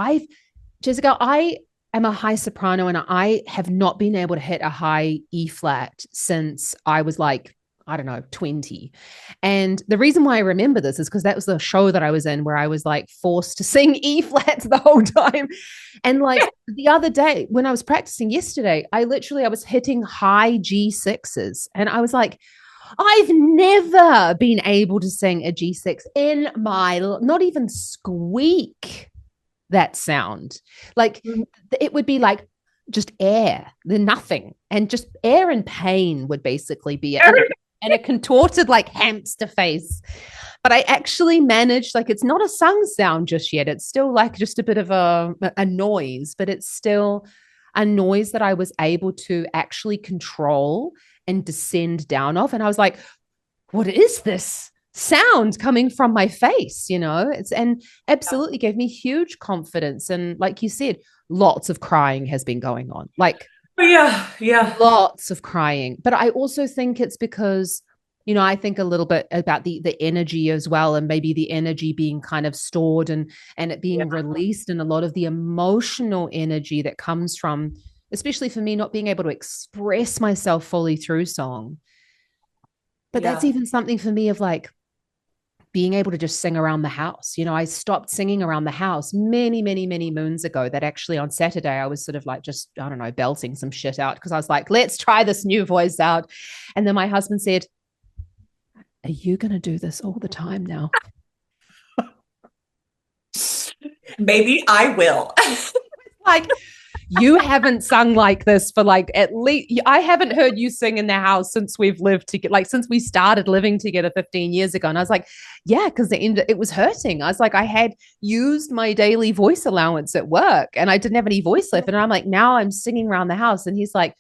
Jessica, I am a high soprano and I have not been able to hit a high E flat since I was like, I don't know, 20. And the reason why I remember this is because that was the show that I was in where I was like forced to sing E flats the whole time. And like the other day when I was practicing yesterday, I was hitting high G6s and I was like, I've never been able to sing a G6 in my, not even squeak that sound. Like Mhm. it would be like just air, the nothing, and just air and pain would basically be it. And a contorted like hamster face. But I actually managed, like, it's not a sung sound just yet. It's still like just a bit of a noise, but it's still a noise that I was able to actually control and descend down off. And I was like, what is this sound coming from my face? And absolutely gave me huge confidence. And like you said, lots of crying has been going on, like Yeah, yeah, lots of crying. But I also think it's because, I think a little bit about the energy as well, and maybe the energy being kind of stored and it yeah, being released, and a lot of the emotional energy that comes from, especially for me, not being able to express myself fully through song. But that's yeah. even something for me of like being able to just sing around the house. I stopped singing around the house many, many, many moons ago. That actually on Saturday, I was sort of like just, I don't know, belting some shit out because I was like, let's try this new voice out. And then my husband said, are you going to do this all the time now? Maybe I will. Like, you haven't sung like this for like at least I haven't heard you sing in the house since we've lived together, like since we started living together 15 years ago. And I was like, yeah, because it was hurting. I was like, I had used my daily voice allowance at work and I didn't have any voice left. And I'm like, now I'm singing around the house. And he's like,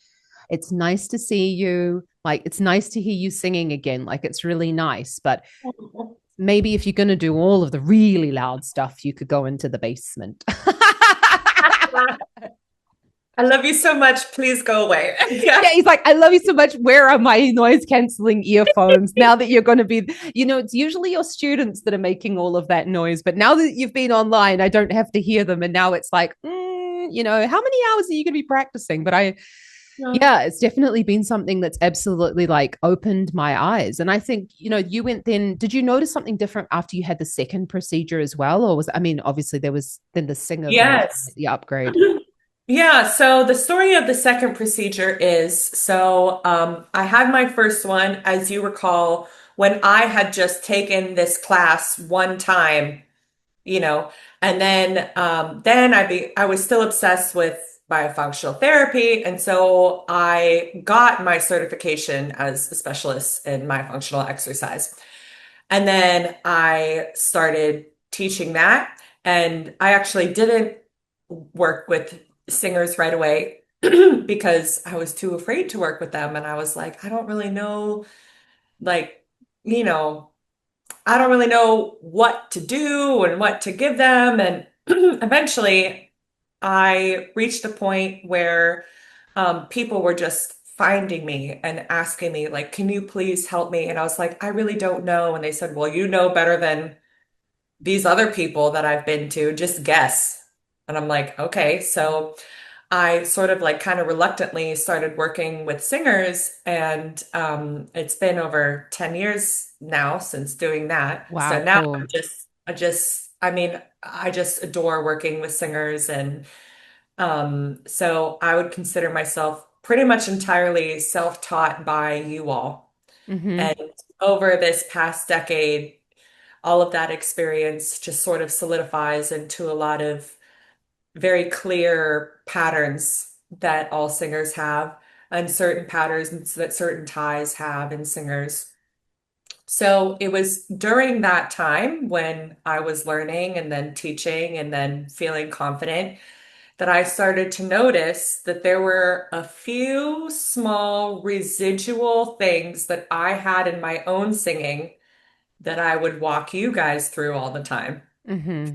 it's nice to see you. Like, it's nice to hear you singing again. Like, it's really nice. But maybe if you're going to do all of the really loud stuff, you could go into the basement. I love you so much. Please go away. Yeah. Yeah, he's like, I love you so much. Where are my noise canceling earphones now that you're going to be, it's usually your students that are making all of that noise. But now that you've been online, I don't have to hear them. And now it's like, how many hours are you going to be practicing? But Yeah. yeah, it's definitely been something that's absolutely like opened my eyes. And I think, you went then, did you notice something different after you had the second procedure as well? Or I mean, obviously there was then the singer version, Yes. the upgrade. Yeah, so the story of the second procedure is I had my first one, as you recall, when I had just taken this class one time, you know, and then I was still obsessed with biofunctional therapy, and so I got my certification as a specialist in myofunctional exercise. And then I started teaching that. And I actually didn't work with singers right away because I was too afraid to work with them. And I was like, I don't really know, like, you know, I don't really know what to do and what to give them. And eventually I reached a point where people were just finding me and asking me, like, can you please help me? And I was like, I really don't know. And they said, well, you know better than these other people that I've been to, just guess. And I'm like, okay. So I sort of like kind of reluctantly started working with singers, and it's been over 10 years now since doing that. Wow, So now cool. I mean, I just adore working with singers, and so I would consider myself pretty much entirely self-taught by you all. Mm-hmm. And over this past decade, all of that experience just sort of solidifies into a lot of very clear patterns that all singers have, and certain patterns that certain ties have in singers. So it was during that time when I was learning and then teaching and then feeling confident that I started to notice that there were a few small residual things that I had in my own singing that I would walk you guys through all the time. Mm-hmm.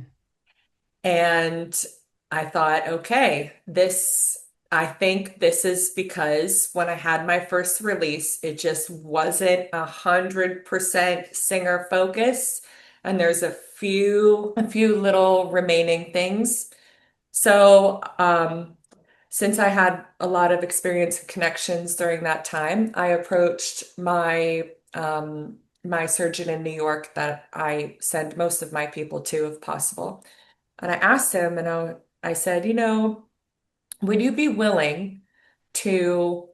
And I thought, okay, I think this is because when I had my first release, it just wasn't 100% singer focused. And there's a few little remaining things. So, since I had a lot of experience and connections during that time, I approached my surgeon in New York that I send most of my people to if possible. And I asked him, and I said, would you be willing to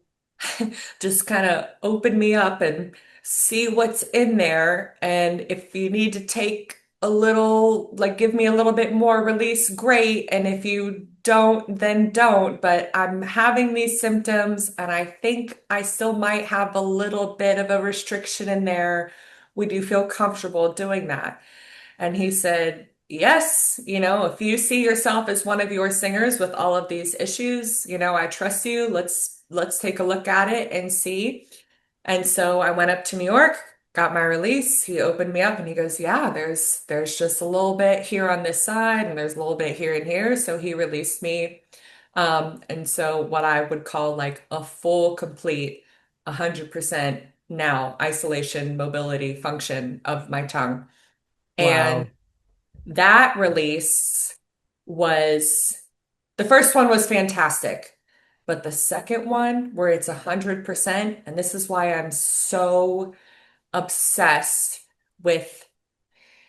just kind of open me up and see what's in there? And if you need to take a little, like give me a little bit more release, great. And if you don't, then don't. But I'm having these symptoms, and I think I still might have a little bit of a restriction in there. Would you feel comfortable doing that? And he said, yes, if you see yourself as one of your singers with all of these issues, I trust you. Let's take a look at it and see. And so I went up to New York, got my release. He opened me up and he goes, yeah, there's just a little bit here on this side and there's a little bit here and here. So he released me. And so what I would call like a full, complete, 100% now isolation, mobility, function of my tongue. And Wow. that release was the first one was fantastic, but the second one, where it's 100%, and this is why I'm so obsessed with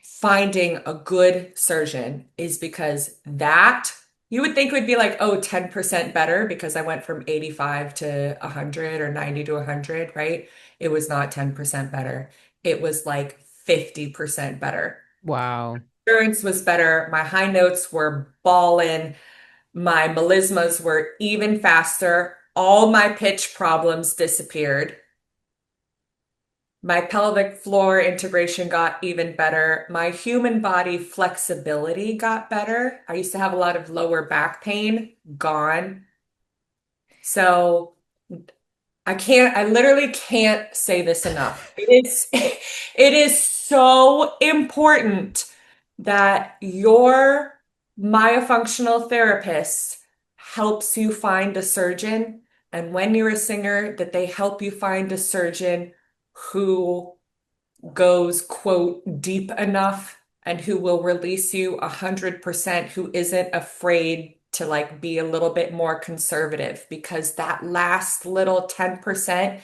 finding a good surgeon, is because that you would think would be like, oh, 10% better because I went from 85 to 100 or 90 to 100, right? It was not 10% better. It was like 50% better. Wow. Endurance was better. My high notes were ballin'. My melismas were even faster. All my pitch problems disappeared. My pelvic floor integration got even better. My human body flexibility got better. I used to have a lot of lower back pain, gone. So I literally can't say this enough. It is so important that your myofunctional therapist helps you find a surgeon. And when you're a singer, that they help you find a surgeon who goes, quote, deep enough and who will release you 100%, who isn't afraid to like be a little bit more conservative, because that last little 10%,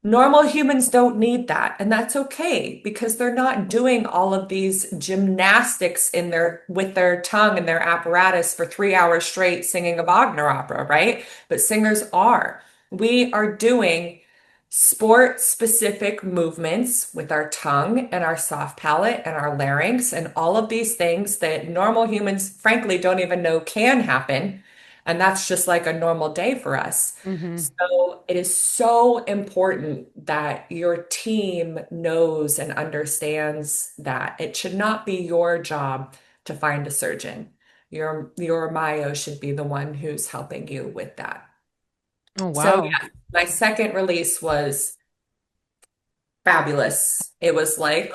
normal humans don't need that. And that's okay because they're not doing all of these gymnastics in their with their tongue and their apparatus for 3 hours straight singing a Wagner opera, right? But singers are. We are doing sport specific movements with our tongue and our soft palate and our larynx and all of these things that normal humans, frankly, don't even know can happen. And that's just like a normal day for us. Mm-hmm. So it is so important that your team knows and understands that it should not be your job to find a surgeon. Your Myo should be the one who's helping you with that. Oh, So wow. yeah, my second release was fabulous. It was like,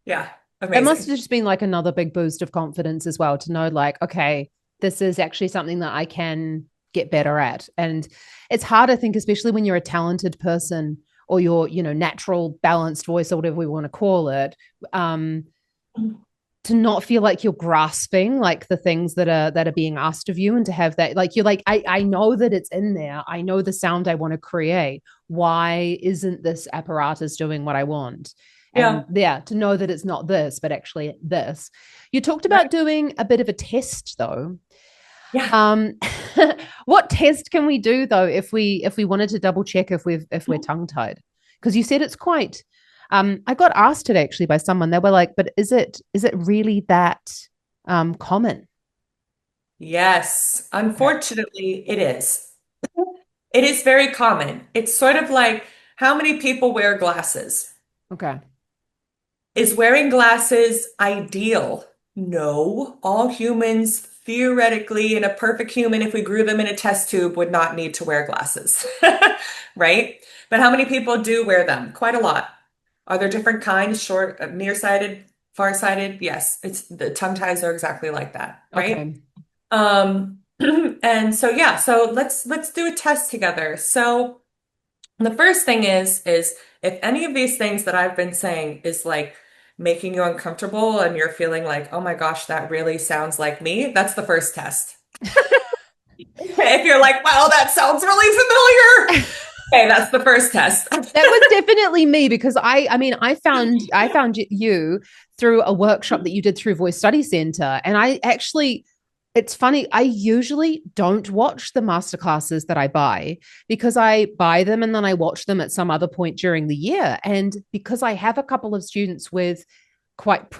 yeah, It must amazing. have just been like another big boost of confidence as well to know, like, okay, this is actually something that I can get better at. And it's hard, I think, especially when you're a talented person or your, natural balanced voice or whatever we want to call it, um, to not feel like you're grasping like the things that are being asked of you, and to have that, like, you're like, I know that it's in there. I know the sound I want to create. Why isn't this apparatus doing what I want? And Yeah. yeah, to know that it's not this, but actually this. You talked about Right. doing a bit of a test though. Yeah. Um, what test can we do though if we wanted to double check if we're tongue tied? Because you said it's quite. I got asked it actually by someone. They were like, "But is it really that common?" Yes. Okay. Unfortunately, it is. It is very common. It's sort of like how many people wear glasses? Okay. Is wearing glasses ideal? No. All humans, theoretically, in a perfect human, if we grew them in a test tube, would not need to wear glasses, right? But how many people do wear them? Quite a lot. Are there different kinds, short, nearsighted, farsighted? Yes, it's the tongue ties are exactly like that, right? Okay. And so yeah, so let's do a test together. So the first thing is if any of these things that I've been saying is like making you uncomfortable and you're feeling like, oh my gosh, that really sounds like me, that's the first test. If you're like, wow, that sounds really familiar, okay, that's the first test. That was definitely me, because I mean, I found you through a workshop that you did through Voice Study Center, and I actually, it's funny, I usually don't watch the masterclasses that I buy, because I buy them and then I watch them at some other point during the year. And because I have a couple of students with quite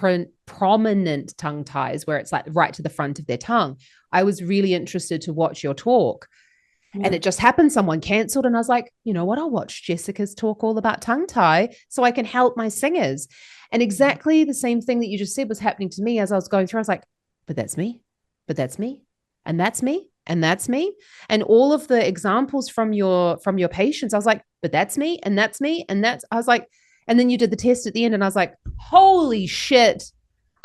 prominent tongue ties where it's like right to the front of their tongue, I was really interested to watch your talk. And Yeah. it just happened, someone cancelled. And I was like, you know what? I'll watch Jessica's talk all about tongue tie so I can help my singers. And exactly the same thing that you just said was happening to me as I was going through. I was like, but that's me, but that's me, and that's me, and that's me. And all of the examples from your patients, I was like, but that's me, and that's me, and that's, I was like, and then you did the test at the end, and I was like, holy shit.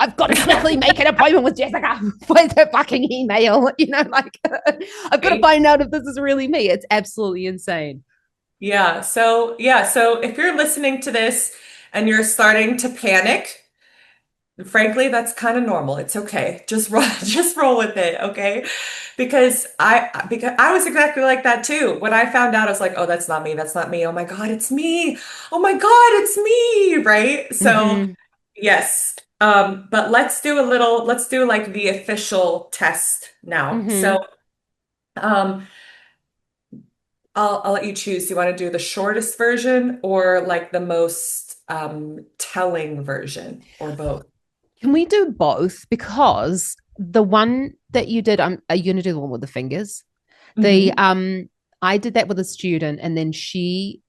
I've got to quickly make an appointment with Jessica. Where's her fucking email? Like, I've got to find out if this is really me. It's absolutely insane. So if you're listening to this and you're starting to panic, frankly, that's kind of normal. It's okay. Just roll, just roll with it, okay? Because I was exactly like that too. When I found out, I was like, "Oh, that's not me. That's not me. Oh my God, it's me. Oh my God, it's me." Right? So, Mm-hmm. yes. But let's do like the official test now. Mm-hmm. So, um, I'll let you choose. Do you want to do the shortest version or like the most telling version or both? Can we do both? Because the one that you did, are you going to do the one with the fingers? The Hmm. I did that with a student, and then she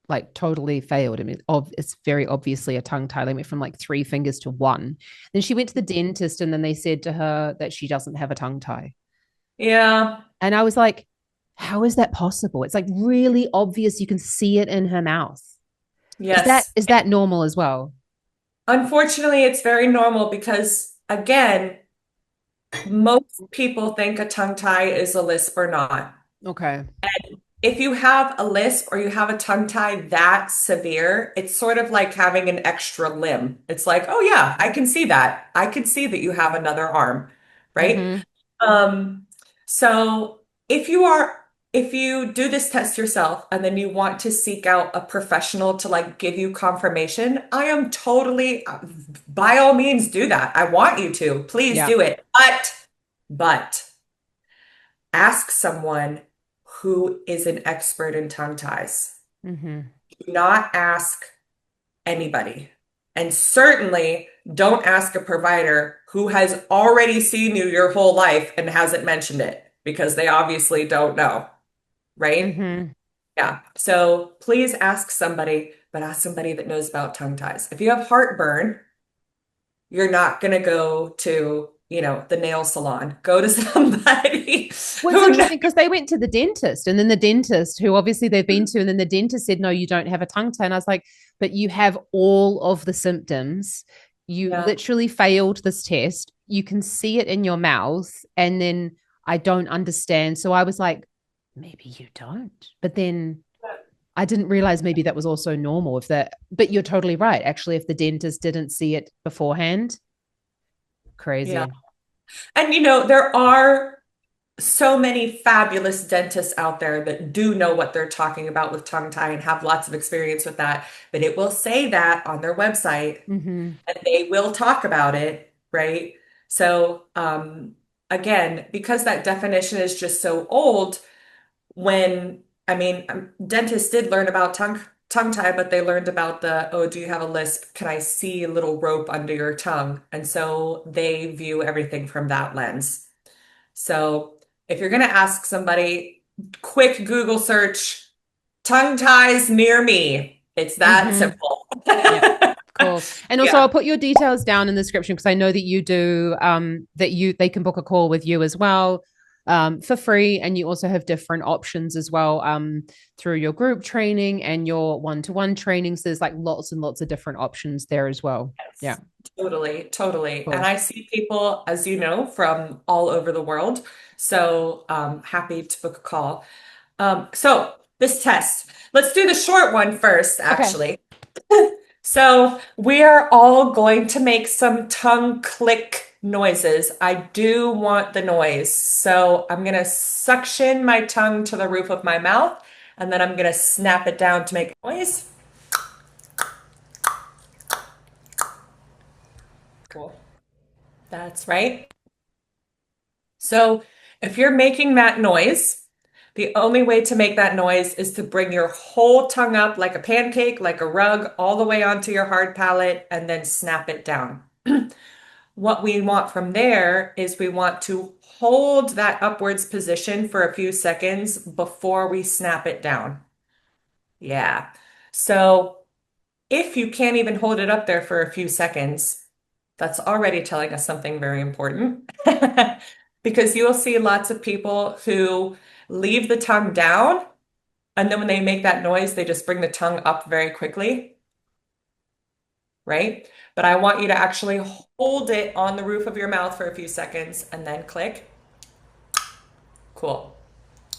like totally failed. I mean, it's very obviously a tongue tie. They went from like three fingers to one. Then she went to the dentist, and then they said to her that she doesn't have a tongue tie. Yeah. And I was like, how is that possible? It's like really obvious. You can see it in her mouth. Is that Yes. is that normal as well? Unfortunately, it's very normal because, again, most people think a tongue tie is a lisp or not. Okay. If you have a lisp or you have a tongue tie that severe, it's sort of like having an extra limb. It's like, oh yeah, I can see that. I can see that you have another arm, right? Mm-hmm. Um, so if you do this test yourself and then you want to seek out a professional to like give you confirmation, I am totally, by all means, do that. I want you to. Please Yeah. do it. But ask someone who is an expert in tongue ties. Mm-hmm. Do not ask anybody. And certainly don't ask a provider who has already seen you your whole life and hasn't mentioned it because they obviously don't know, right? Mm-hmm. Yeah. So please ask somebody, but ask somebody that knows about tongue ties. If you have heartburn, you're not going to go to, the nail salon. Go to somebody Well, it's who knows. interesting because they went to the dentist, and then the dentist, who obviously they've been to, and then the dentist said, no, you don't have a tongue tie. And I was like, but you have all of the symptoms. You Yeah. literally failed this test. You can see it in your mouth. And then I don't understand. So I was like, maybe you don't. But then I didn't realize maybe that was also normal. If that, but you're totally right. Actually, if the dentist didn't see it beforehand, Yeah. crazy. And there are so many fabulous dentists out there that do know what they're talking about with tongue tie and have lots of experience with that. But it will say that on their website Mm-hmm. and they will talk about it, right? So, again, because that definition is just so old, when I mean, dentists did learn about tongue tie, but they learned about oh, do you have a lisp? Can I see a little rope under your tongue? And so they view everything from that lens. So if you're going to ask somebody, quick Google search, tongue ties near me. It's that Mm-hmm. simple. Yeah. Cool. And also Yeah. I'll put your details down in the description because I know that you do they can book a call with you as well for free. And you also have different options as well through your group training and your one-to-one trainings. There's like lots and lots of different options there as well. Yeah. Yes, totally, totally. And Cool. I see people, as you know, from all over the world. So happy to book a call. So this test, let's do the short one first, Okay. actually. So we are all going to make some tongue click noises. I do want the noise. So I'm going to suction my tongue to the roof of my mouth, and then I'm going to snap it down to make noise. Cool. That's right. So if you're making that noise, the only way to make that noise is to bring your whole tongue up like a pancake, like a rug, all the way onto your hard palate, and then snap it down. What we want from there is we want to hold that upwards position for a few seconds before we snap it down. Yeah. So if you can't even hold it up there for a few seconds, that's already telling us something very important. Because you'll see lots of people who leave the tongue down, and then when they make that noise, they just bring the tongue up very quickly, right? But I want you to actually hold it on the roof of your mouth for a few seconds and then click. Cool.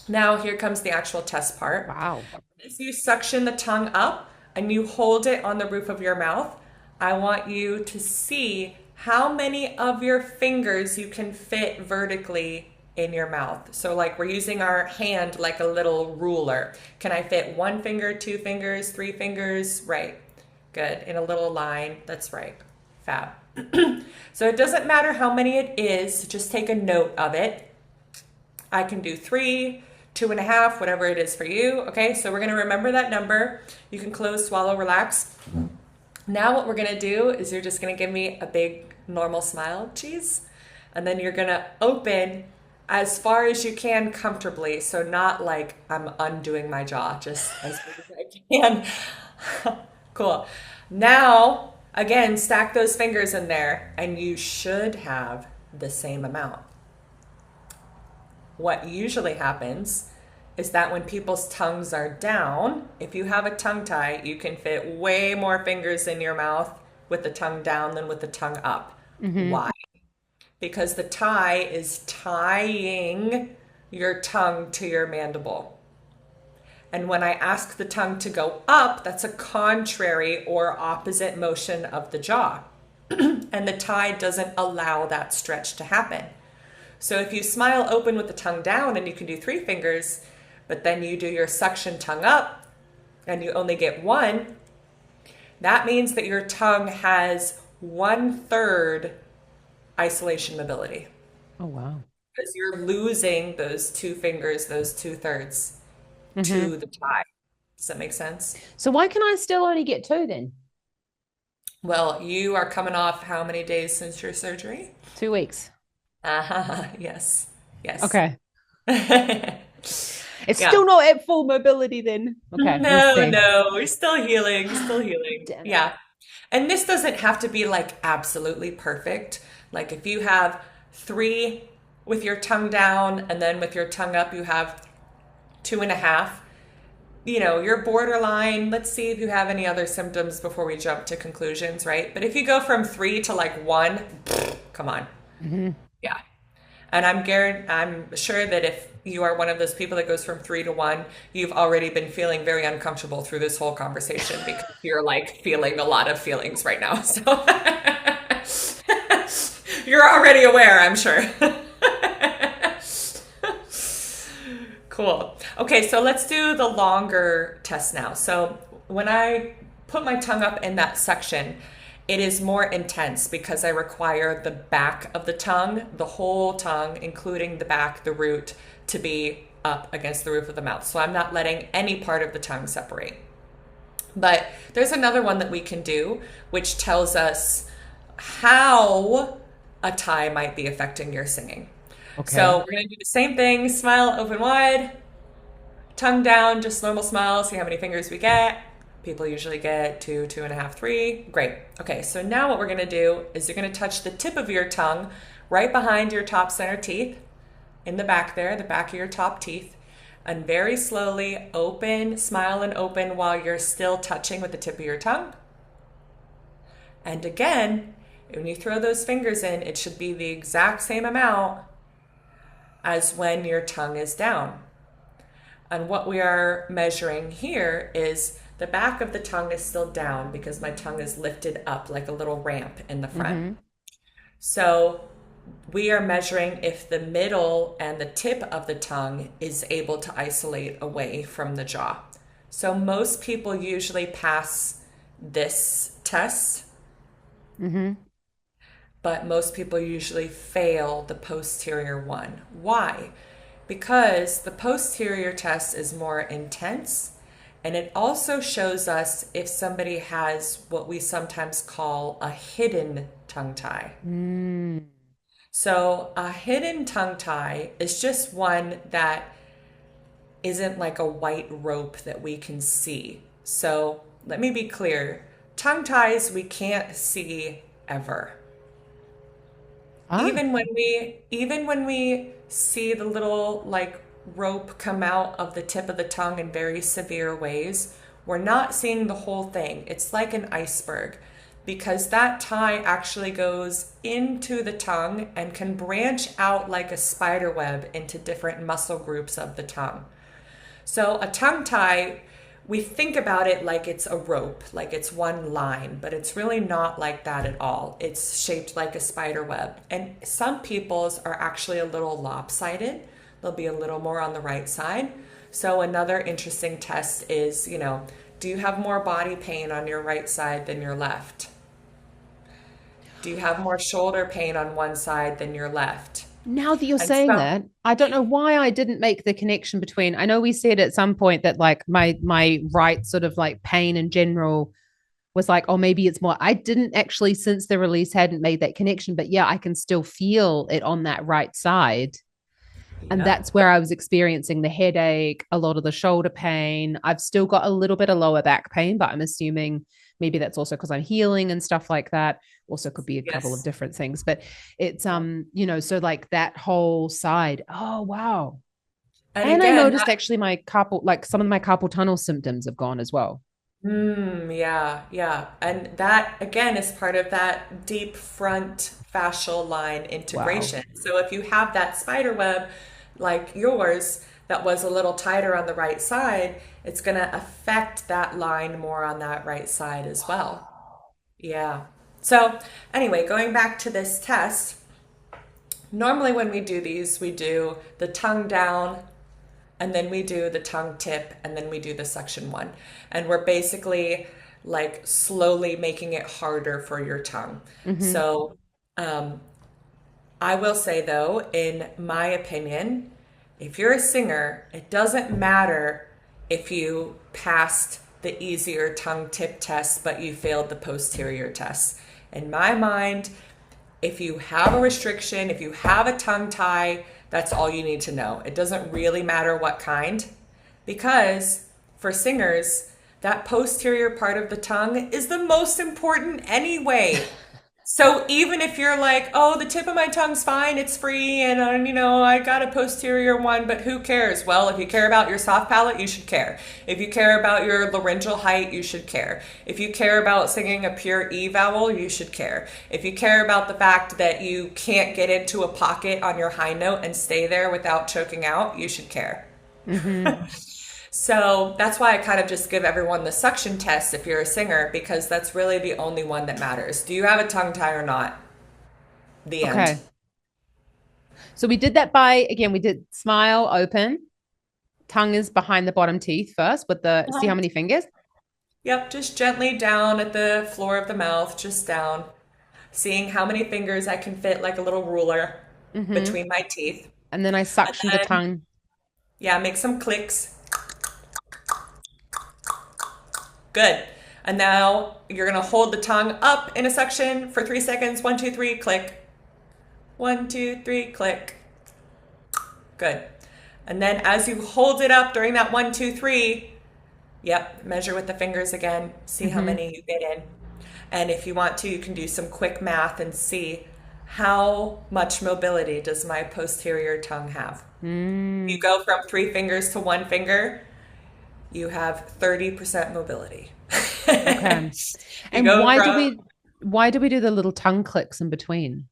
Now here comes the actual test part. Wow. As you suction the tongue up and you hold it on the roof of your mouth, I want you to see how many of your fingers you can fit vertically in your mouth. So like we're using our hand like a little ruler. Can I fit one finger, two fingers, three fingers? Right. Good. In a little line. That's right. Fab. So it doesn't matter how many it is, just take a note of it. I can do three, two and a half, whatever it is for you. Okay, so we're going to remember that number. You can close, swallow, relax. Now what we're going to do is you're just going to give me a big normal smile, cheese. And then you're going to open as far as you can comfortably. So not like I'm undoing my jaw, just as big as I can. Cool. Now, again, stack those fingers in there and you should have the same amount. What usually happens is that when people's tongues are down, if you have a tongue tie, you can fit way more fingers in your mouth with the tongue down than with the tongue up. Mm-hmm. Why? Because the tie is tying your tongue to your mandible. And when I ask the tongue to go up, that's a contrary or opposite motion of the jaw. And the tie doesn't allow that stretch to happen. So if you smile open with the tongue down and you can do three fingers, but then you do your suction tongue up and you only get one, that means that your tongue has 1/3 isolation mobility Oh wow. because you're losing those two fingers, those 2/3 Mm-hmm. to the tie. Does that make sense? So why can I still only get two then? Well, you are coming off how many days since your surgery? 2 weeks. Yes. Yes. Okay. It's Yeah. still not at full mobility then. Okay, we'll No, see. no, we're still healing, still healing. Damn it. Yeah. And this doesn't have to be like absolutely perfect. Like if you have three with your tongue down and then with your tongue up, you have two and a half. You're borderline. Let's see if you have any other symptoms before we jump to conclusions, right? But if you go from three to like one, come on. Mm-hmm. Yeah. And I'm sure that if you are one of those people that goes from 3 to 1, you've already been feeling very uncomfortable through this whole conversation because you're like feeling a lot of feelings right now. So you're already aware, I'm sure. Cool. Okay, so let's do the longer test now. So when I put my tongue up in that section, it is more intense because I require the back of the tongue, the whole tongue, including the back, the root, to be up against the roof of the mouth. So I'm not letting any part of the tongue separate. But there's another one that we can do, which tells us how a tie might be affecting your singing. So Okay. we're going to do the same thing, smile open wide, tongue down, just normal smile, see how many fingers we get. People usually get two, 2.5, 3. Great. Okay, so now what we're going to do is you're going to touch the tip of your tongue right behind your top center teeth, in the back there, the back of your top teeth, and very slowly open, smile and open while you're still touching with the tip of your tongue. And again, when you throw those fingers in, it should be the exact same amount as when your tongue is down. And what we are measuring here is the back of the tongue is still down because my tongue is lifted up like a little ramp in the front. Mm-hmm. So we are measuring if the middle and the tip of the tongue is able to isolate away from the jaw. So most people usually pass this test, Mm-hmm. but most people usually fail the posterior one. Why? Because the posterior test is more intense and it also shows us if somebody has what we sometimes call a hidden tongue tie. Mm. So, a hidden tongue tie is just one that isn't like a white rope that we can see. So, let me be clear, tongue ties we can't see ever. Ah. Even when we see the little like rope come out of the tip of the tongue in very severe ways, we're not seeing the whole thing. It's like an iceberg because that tie actually goes into the tongue and can branch out like a spider web into different muscle groups of the tongue. So a tongue tie, we think about it like it's a rope, like it's one line, but it's really not like that at all. It's shaped like a spider web. And some people's are actually a little lopsided. They'll be a little more on the right side. So another interesting test is, do you have more body pain on your right side than your left? Do you have more shoulder pain on one side than your left? Now that you're And saying some, that, I don't know why I didn't make the connection between. I know we said at some point that like my right sort of like pain in general was like, oh, maybe it's more. I didn't actually, since the release, hadn't made that connection, but yeah, I can still feel it on that right side. And yeah, that's where I was experiencing the headache, a lot of the shoulder pain. I've still got a little bit of lower back pain, but I'm assuming maybe that's also because I'm healing and stuff like that. Also could be a couple of yes. different things, but it's Yeah. so like that whole side. Oh wow. And And I again, noticed actually my carpal, like some of my carpal tunnel symptoms have gone as well. Yeah, yeah. And that again is part of that deep front fascial line Wow. integration. So if you have that spider web like yours that was a little tighter on the right side, it's going to affect that line more on that right side as well. Yeah. So anyway, going back to this test, normally when we do these, we do the tongue down, and then we do the tongue tip, and then we do the section one. And we're basically like slowly making it harder for your tongue. Mm-hmm. So I will say though, in my opinion, if you're a singer, it doesn't matter if you passed the easier tongue tip test, but you failed the posterior test. In my mind, if you have a restriction, if you have a tongue tie, that's all you need to know. It doesn't really matter what kind, because for singers, that posterior part of the tongue is the most important anyway. So even if you're like, oh, the tip of my tongue's fine, it's free, and I got a posterior one, but who cares? Well, if you care about your soft palate, you should care. If you care about your laryngeal height, you should care. If you care about singing a pure E vowel, you should care. If you care about the fact that you can't get into a pocket on your high note and stay there without choking out, you should care. Hmm. So that's why I kind of just give everyone the suction test if you're a singer, because that's really the only one that matters. Do you have a tongue tie or not? The end. Okay. So we did that by, again, we did smile, open. Tongue is behind the bottom teeth first with the, see how Uh-huh. many fingers? Yep, just gently down at the floor of the mouth, just down, seeing how many fingers I can fit like a little ruler Hmm. between my teeth. And then I And suction the then, tongue. yeah, make some clicks. Good. And now you're going to hold the tongue up in a suction for 3 seconds. One, two, three, click. One, two, three, click. Good. And then as you hold it up during that one, two, three, yep, measure with the fingers again, see how Hmm. many you get in. And if you want to, you can do some quick math and see how much mobility does my posterior tongue have. If you Mm. go from 3 fingers to 1 finger, you have 30% mobility. Okay. You And go from, why do we do the little tongue clicks in between?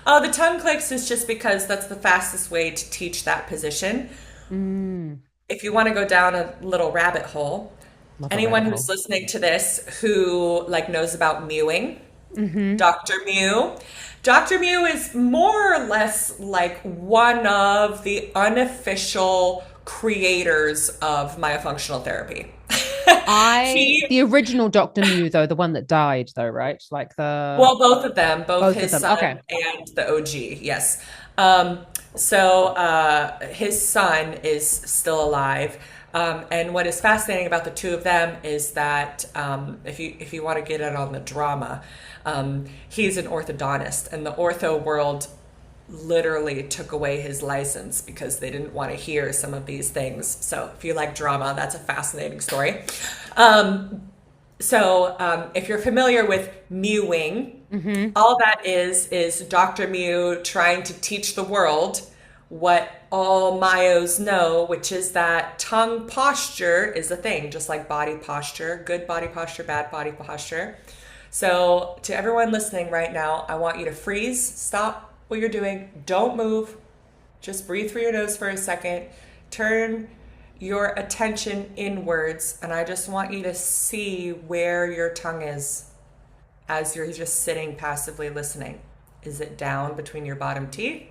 oh, the tongue clicks is just because that's the fastest way to teach that position. Mm. If you want to go down a little rabbit hole, Love a anyone rabbit who's hole. listening to this who like knows about mewing, Hmm. Dr. Mew. Dr. Mew is more or less like one of the unofficial creators of myofunctional therapy. The He, original Dr. Mew, though, the one that died, though, right? Like the well, both of them, both both of his them. son Okay. and the OG, yes. So his son is still alive. And what is fascinating about the two of them is that if you want to get in on the drama, he's an orthodontist, and the ortho world literally took away his license because they didn't want to hear some of these things. So if you like drama, that's a fascinating story. So if you're familiar with mewing, Hmm. all that is Dr. Mew trying to teach the world what all myos know, which is that tongue posture is a thing, just like body posture, good body posture, bad body posture. So, to everyone listening right now, I want you to freeze, stop what you're doing, don't move, just breathe through your nose for a second, turn your attention inwards, and I just want you to see where your tongue is as you're just sitting passively listening. Is it down between your bottom teeth?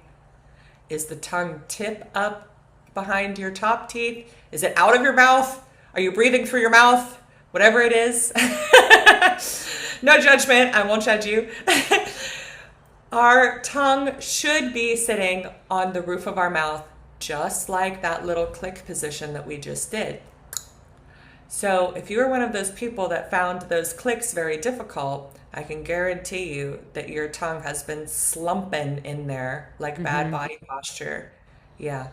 Is the tongue tip up behind your top teeth? Is it out of your mouth? Are you breathing through your mouth? Whatever it is. No judgment. I won't judge you. Our tongue should be sitting on the roof of our mouth, just like that little click position that we just did. So if you are one of those people that found those clicks very difficult, I can guarantee you that your tongue has been slumping in there like bad Hmm. body posture. Yeah.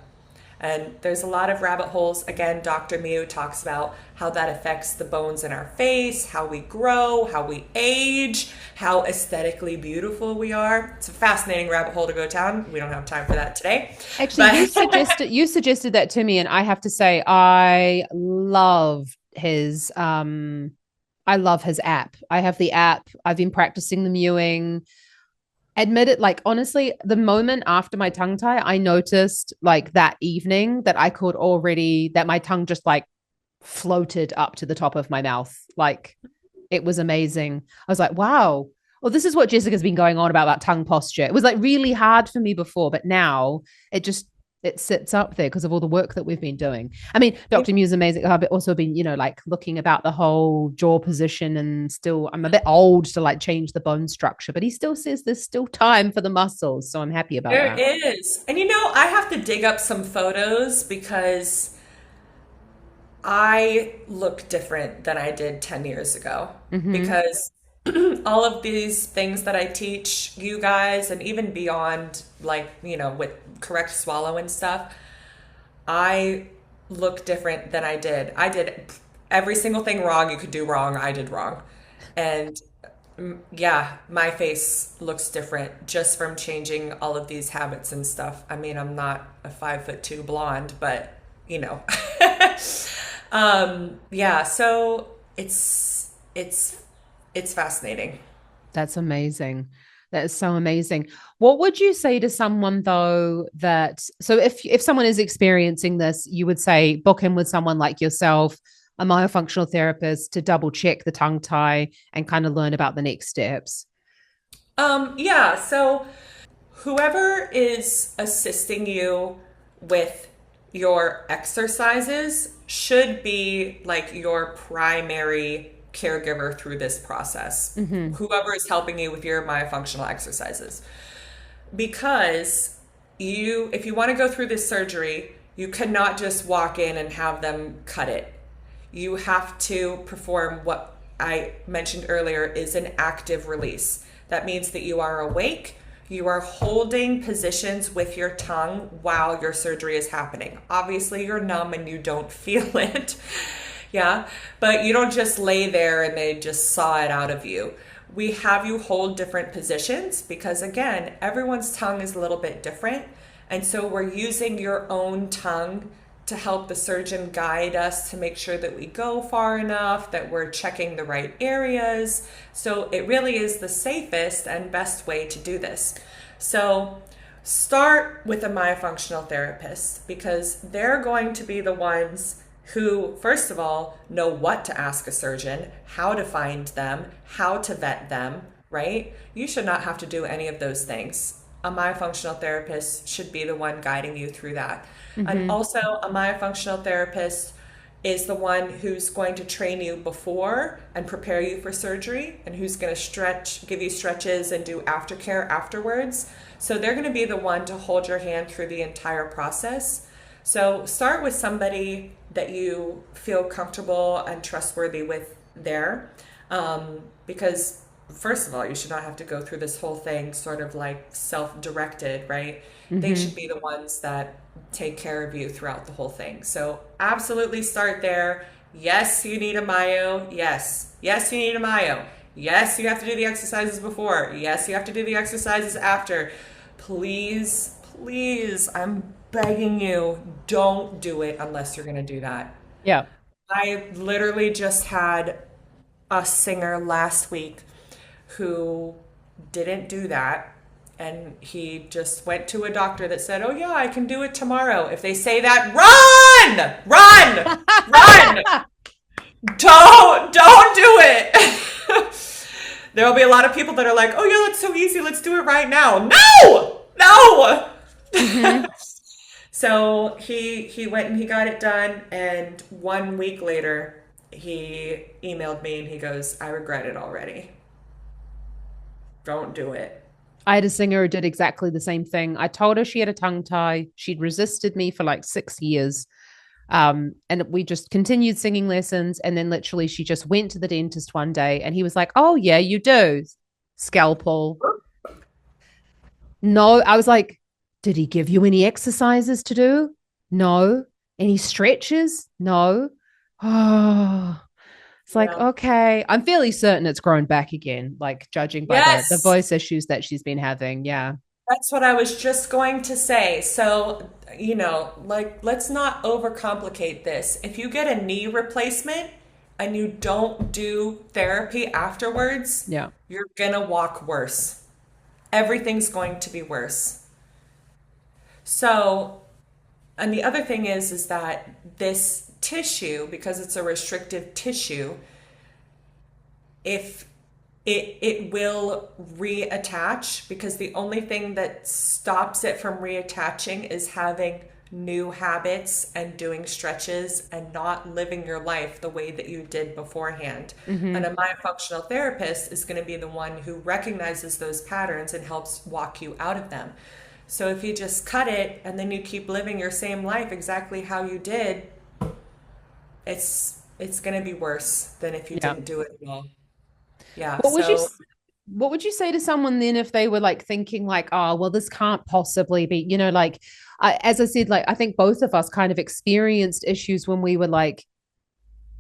And there's a lot of rabbit holes. Again, Dr. Mew talks about how that affects the bones in our face, how we grow, how we age, how aesthetically beautiful we are. It's a fascinating rabbit hole to go down. We don't have time for that today. Actually, But you suggested that to me, and I have to say I love his app. I have the app. I've been practicing the mewing. Admit it, like honestly, the moment after my tongue tie, I noticed like that evening that I could already that my tongue just like floated up to the top of my mouth. Like it was amazing. I was like, wow. Well, this is what Jessica's been going on about that tongue posture. It was like really hard for me before, but now it just it sits up there because of all the work that we've been doing. I mean, Dr. Mew's amazing. I've also been, like looking about the whole jaw position and still I'm a bit old to like change the bone structure, but he still says there's still time for the muscles. So I'm happy about there that. is. And I have to dig up some photos because I look different than I did 10 years ago. Mm-hmm. Because all of these things that I teach you guys and even beyond, like, with correct swallow and stuff, I look different than I did. I did every single thing wrong you could do wrong, I did wrong. And Yeah, my face looks different just from changing all of these habits and stuff. I mean, I'm not a 5'2" blonde, but you know. Yeah, so it's it's fascinating. That's amazing. That is so amazing. What would you say to someone though that so if someone is experiencing this, you would say book in with someone like yourself, a myofunctional therapist to double check the tongue tie and kind of learn about the next steps. Yeah, so whoever is assisting you with your exercises should be like your primary caregiver through this process. Mm-hmm. Whoever is helping you with your myofunctional exercises. Because if you want to go through this surgery, you cannot just walk in and have them cut it. You have to perform what I mentioned earlier is an active release. That means that you are awake, you are holding positions with your tongue while your surgery is happening. Obviously, you're numb and you don't feel it. Yeah, but you don't just lay there and they just saw it out of you. We have you hold different positions because, again, everyone's tongue is a little bit different. And so we're using your own tongue to help the surgeon guide us to make sure that we go far enough, that we're checking the right areas. So it really is the safest and best way to do this. So start with a myofunctional therapist because they're going to be the ones who, first of all, know what to ask a surgeon, how to find them, how to vet them, right? You should not have to do any of those things. A myofunctional therapist should be the one guiding you through that. And Mm-hmm. also, a myofunctional therapist is the one who's going to train you before and prepare you for surgery and who's going to give you stretches and do aftercare afterwards. So they're going to be the one to hold your hand through the entire process. So start with somebody that you feel comfortable and trustworthy with there. Because first of all, you should not have to go through this whole thing sort of like self-directed, right? They Mm-hmm. should be the ones that take care of you throughout the whole thing. So absolutely start there. Yes, you need a myo. Yes. Yes, you need a myo. Yes, you have to do the exercises before. Yes, you have to do the exercises after. Please, please, I'm begging you, don't do it unless you're going to do that. Yeah. I literally just had a singer last week who didn't do that. And he just went to a doctor that said, "Oh, yeah, I can do it tomorrow." If they say that, run! Run! Run! Don't do it. There'll be a lot of people that are like, "Oh, yeah, that's so easy. Let's do it right now." No! No! Mm-hmm. So he went and he got it done, and 1 week later, he emailed me and he goes, "I regret it already. Don't do it." I had a singer who did exactly the same thing. I told her she had a tongue tie. She'd resisted me for like 6 years. And we just continued singing lessons. And then literally she just went to the dentist one day and he was like, "Oh, yeah, you do." Scalpel. No, I was like, "Did he give you any exercises to do?" No. Any stretches? No. Oh, it's like, Yeah. okay. I'm fairly certain it's grown back again, like judging by the Yes, voice issues that she's been having. Yeah. that's what I was just going to say. So, like, let's not overcomplicate this. If you get a knee replacement and you don't do therapy afterwards, Yeah. you're gonna walk worse. Everything's going to be worse. So, and the other thing is that this tissue, because it's a restrictive tissue, if it will reattach because the only thing that stops it from reattaching is having new habits and doing stretches and not living your life the way that you did beforehand. And Mm-hmm. a myofunctional therapist is going to be the one who recognizes those patterns and helps walk you out of them. So if you just cut it and then you keep living your same life exactly how you did, it's going to be worse than if you Yeah. didn't do it at all. Yeah, What would you so what would you say to someone then if they were like thinking like, "Oh, well, this can't possibly be," like as I said, like I think both of us kind of experienced issues when we were like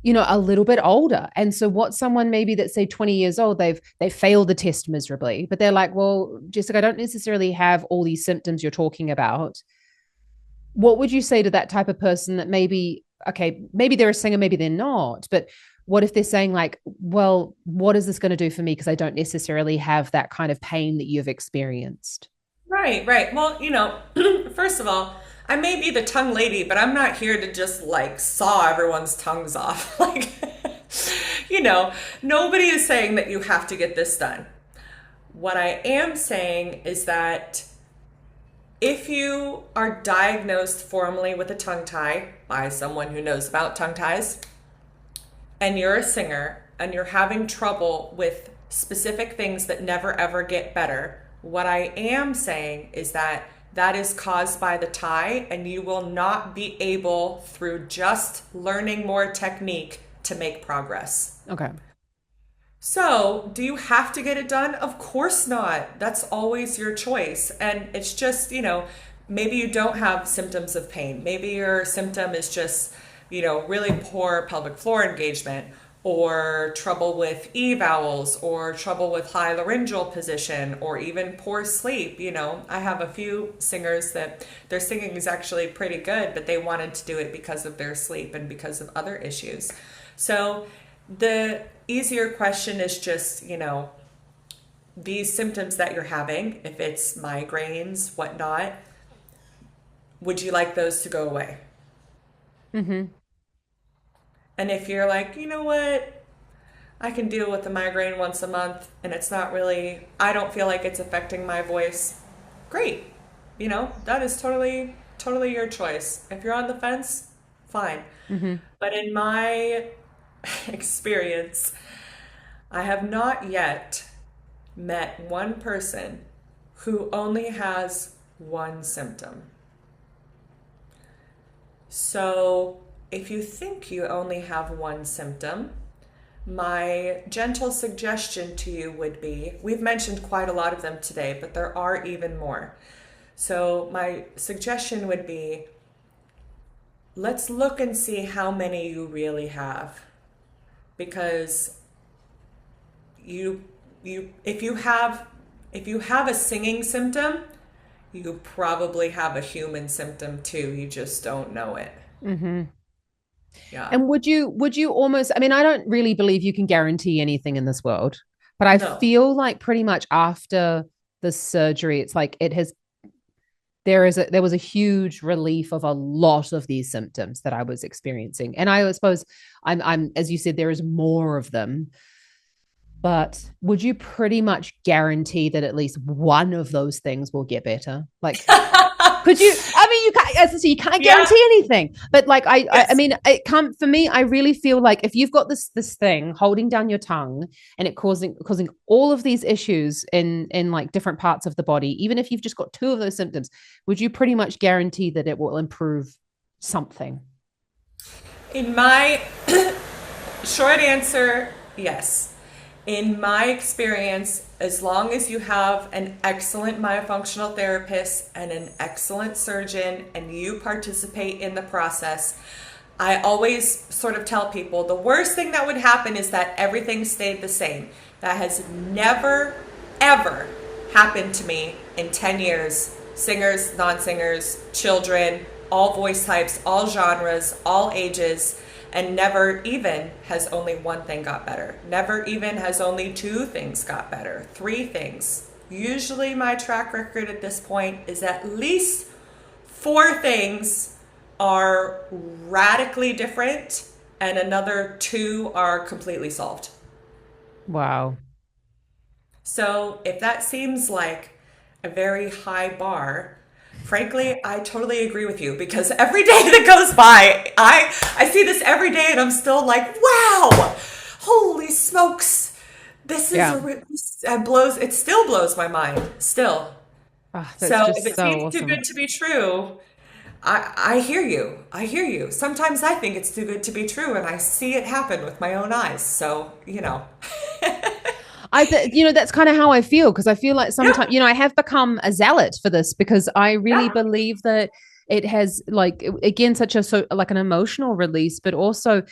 a little bit older. And so what someone maybe that's say 20 years old, they've failed the test miserably, but they're like, well, Jessica, I don't necessarily have all these symptoms you're talking about. What would you say to that type of person that maybe, okay, maybe they're a singer, maybe they're not, but what if they're saying like, well, what is this going to do for me? Because I don't necessarily have that kind of pain that you've experienced. Right, right. Well, first of all, I may be the tongue lady, but I'm not here to just like saw everyone's tongues off. Like, you know, nobody is saying that you have to get this done. What I am saying is that if you are diagnosed formally with a tongue tie by someone who knows about tongue ties, and you're a singer and you're having trouble with specific things that never ever get better, what I am saying is that that is caused by the tie, and you will not be able, through just learning more technique, to make progress. Okay. So, do you have to get it done? Of course not. That's always your choice. And it's just, maybe you don't have symptoms of pain. Maybe your symptom is just, really poor pelvic floor engagement, or trouble with E vowels, or trouble with high laryngeal position, or even poor sleep. I have a few singers that their singing is actually pretty good, but they wanted to do it because of their sleep and because of other issues. So, the easier question is just, these symptoms that you're having, if it's migraines, whatnot, would you like those to go away? Mm-hmm. And if you're like, you know what, I can deal with the migraine once a month and it's not really, I don't feel like it's affecting my voice, great. That is totally, totally your choice. If you're on the fence, fine. Mm-hmm. But in my experience, I have not yet met one person who only has one symptom. So if you think you only have one symptom, my gentle suggestion to you would be, we've mentioned quite a lot of them today, but there are even more. So my suggestion would be, let's look and see how many you really have. Because you if you have a singing symptom, you probably have a human symptom too. You just don't know it. Mm-hmm. Yeah. And would you almost, I mean, I don't really believe you can guarantee anything in this world, but I No. feel like pretty much after the surgery, it's like there was a huge relief of a lot of these symptoms that I was experiencing. And I suppose I'm as you said, there is more of them. But would you pretty much guarantee that at least one of those things will get better? Like, could you? I mean, you can't. As I say, you can't Yeah. guarantee anything. But like, I Yes. mean, it come for me. I really feel like if you've got this thing holding down your tongue and it causing all of these issues in like different parts of the body, even if you've just got two of those symptoms, would you pretty much guarantee that it will improve something? In my short answer, yes. In my experience, as long as you have an excellent myofunctional therapist and an excellent surgeon and you participate in the process, I always sort of tell people the worst thing that would happen is that everything stayed the same. That has never, ever happened to me in 10 years. Singers, non singers, children, all voice types, all genres, all ages. And never even has only one thing got better. Never even has only two things got better. Three things. Usually my track record at this point is at least four things are radically different and another two are completely solved. Wow. So if that seems like a very high bar, frankly, I totally agree with you because every day that goes by, I see this every day and I'm still like, wow, holy smokes. This is Yeah. it still blows my mind still. Oh, that's So if just it so seems too awesome. good to be true, I hear you. I hear you. Sometimes I think it's too good to be true and I see it happen with my own eyes. So, That's kind of how I feel because I feel like yeah, sometimes, I have become a zealot for this because I really yeah. believe that it has like again such a so like an emotional release, but also,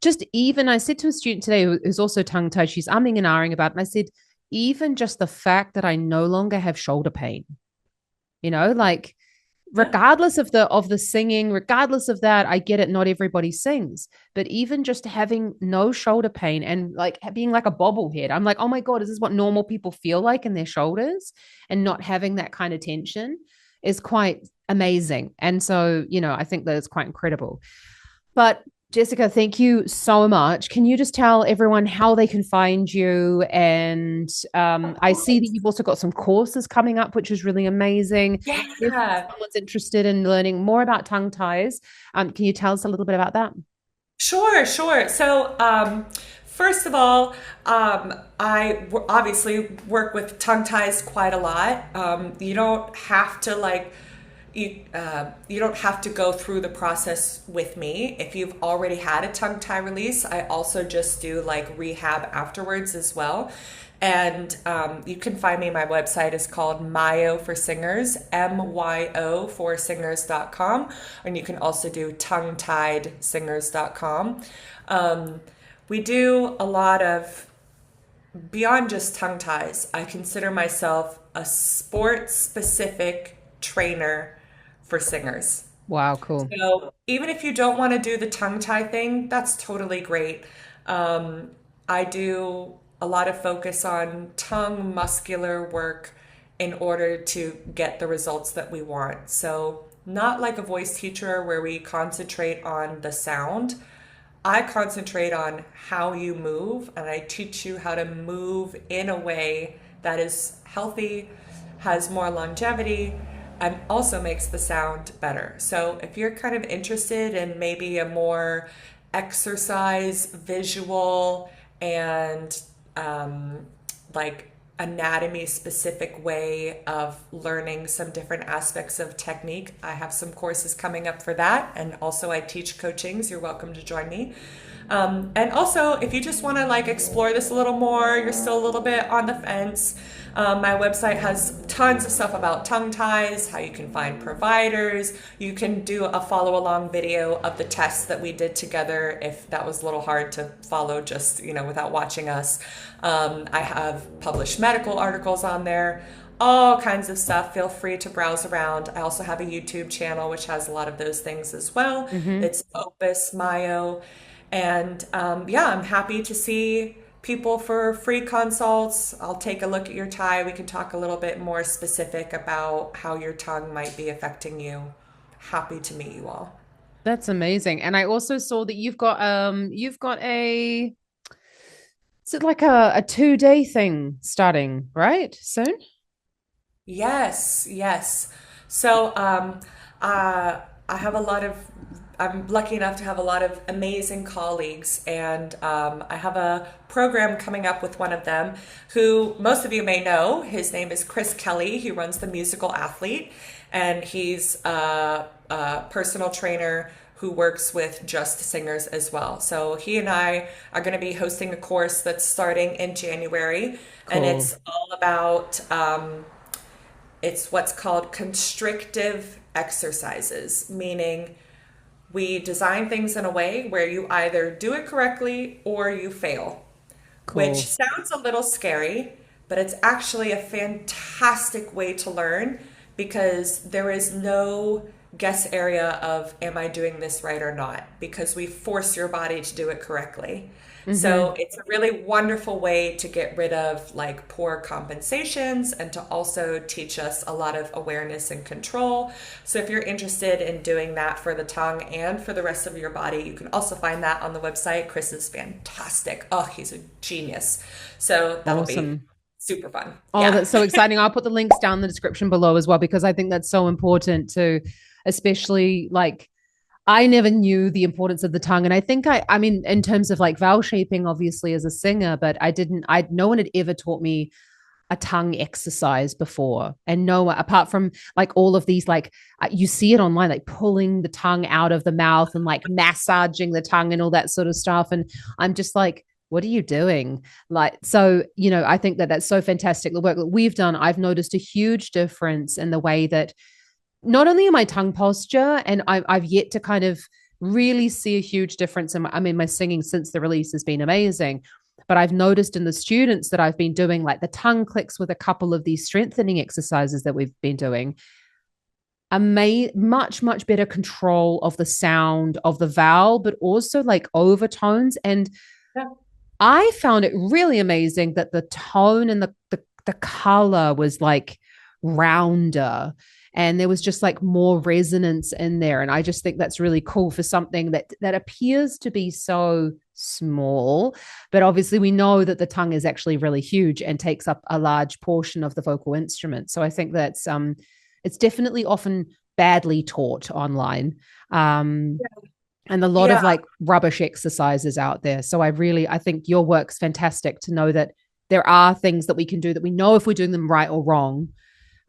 just even I said to a student today who's also tongue tied, she's umming and ahhing about it. And I said, even just the fact that I no longer have shoulder pain, like Yeah. regardless of the singing, regardless of that, I get it, not everybody sings, but even just having no shoulder pain and like being like a bobblehead, I'm like, oh my god, is this what normal people feel like in their shoulders? And not having that kind of tension is quite amazing. And so, I think that it's quite incredible. But Jessica, thank you so much. Can you just tell everyone how they can find you? And Of I see that course. you've also got some courses coming up, which is really amazing. If Yeah. someone's interested in learning more about tongue ties, can you tell us a little bit about that? Sure, sure. So, first of all, obviously work with tongue ties quite a lot. You don't have to you don't have to go through the process with me. If you've already had a tongue tie release, I also just do like rehab afterwards as well. And you can find me. My website is called Myo for Singers, MYO for singers.com. And you can also do tongue-tied-singers.com. We do a lot of, beyond just tongue ties, I consider myself a sports specific trainer for singers. Wow, cool. So even if you don't want to do the tongue tie thing, that's totally great. Um, I do a lot of focus on tongue muscular work in order to get the results that we want. So not like a voice teacher where we concentrate on the sound. I concentrate on how you move and I teach you how to move in a way that is healthy, has more longevity, and also makes the sound better. So if you're kind of interested in maybe a more exercise, visual, and like anatomy specific way of learning some different aspects of technique, I have some courses coming up for that. And also I teach coachings. You're welcome to join me. And also, if you just want to like explore this a little more, you're still a little bit on the fence. My website has tons of stuff about tongue ties, how you can find providers. You can do a follow along video of the tests that we did together if that was a little hard to follow just, without watching us. I have published medical articles on there, all kinds of stuff. Feel free to browse around. I also have a YouTube channel which has a lot of those things as well. Mm-hmm. It's Opus Myo. And yeah, I'm happy to see people for free consults. I'll take a look at your tie. We can talk a little bit more specific about how your tongue might be affecting you. Happy to meet you all. That's amazing. And I also saw that you've got a is it like a 2-day thing starting, right? Soon? Yes, yes. So I have a lot of, I'm lucky enough to have a lot of amazing colleagues, and I have a program coming up with one of them who most of you may know. His name is Chris Kelly. He runs the Musical Athlete, and he's a personal trainer who works with just singers as well. So he and I are going to be hosting a course that's starting in January, and Cool. it's all about it's what's called constrictive exercises, meaning we design things in a way where you either do it correctly or you fail, which Cool. sounds a little scary, but it's actually a fantastic way to learn because there is no guess area of am I doing this right or not, because we force your body to do it correctly. Mm-hmm. So it's a really wonderful way to get rid of like poor compensations and to also teach us a lot of awareness and control. So if you're interested in doing that for the tongue and for the rest of your body, you can also find that on the website. Chris is fantastic. Oh, he's a genius. So that'll be Awesome. super fun. Oh, Yeah. that's so exciting. I'll put the links down in the description below as well, because I think that's so important to, especially like, I never knew the importance of the tongue. And I think I mean, in terms of like vowel shaping, obviously as a singer, but no one had ever taught me a tongue exercise before. And no, apart from like all of these, like you see it online, like pulling the tongue out of the mouth and like massaging the tongue and all that sort of stuff. And I'm just like, what are you doing? Like, so, I think that that's so fantastic. The work that we've done, I've noticed a huge difference in the way that not only in my tongue posture, and I've yet to kind of really see a huge difference in my singing since the release has been amazing. But I've noticed in the students that I've been doing like the tongue clicks with a couple of these strengthening exercises that we've been doing, much better control of the sound of the vowel, but also like overtones. And Yeah. I found it really amazing that the tone and the color was like rounder, and there was just like more resonance in there. And I just think that's really cool for something that appears to be so small, but obviously we know that the tongue is actually really huge and takes up a large portion of the vocal instrument. So I think that's it's definitely often badly taught online. And a lot of Yeah. like rubbish exercises out there. So I think your work's fantastic to know that there are things that we can do that we know if we're doing them right or wrong,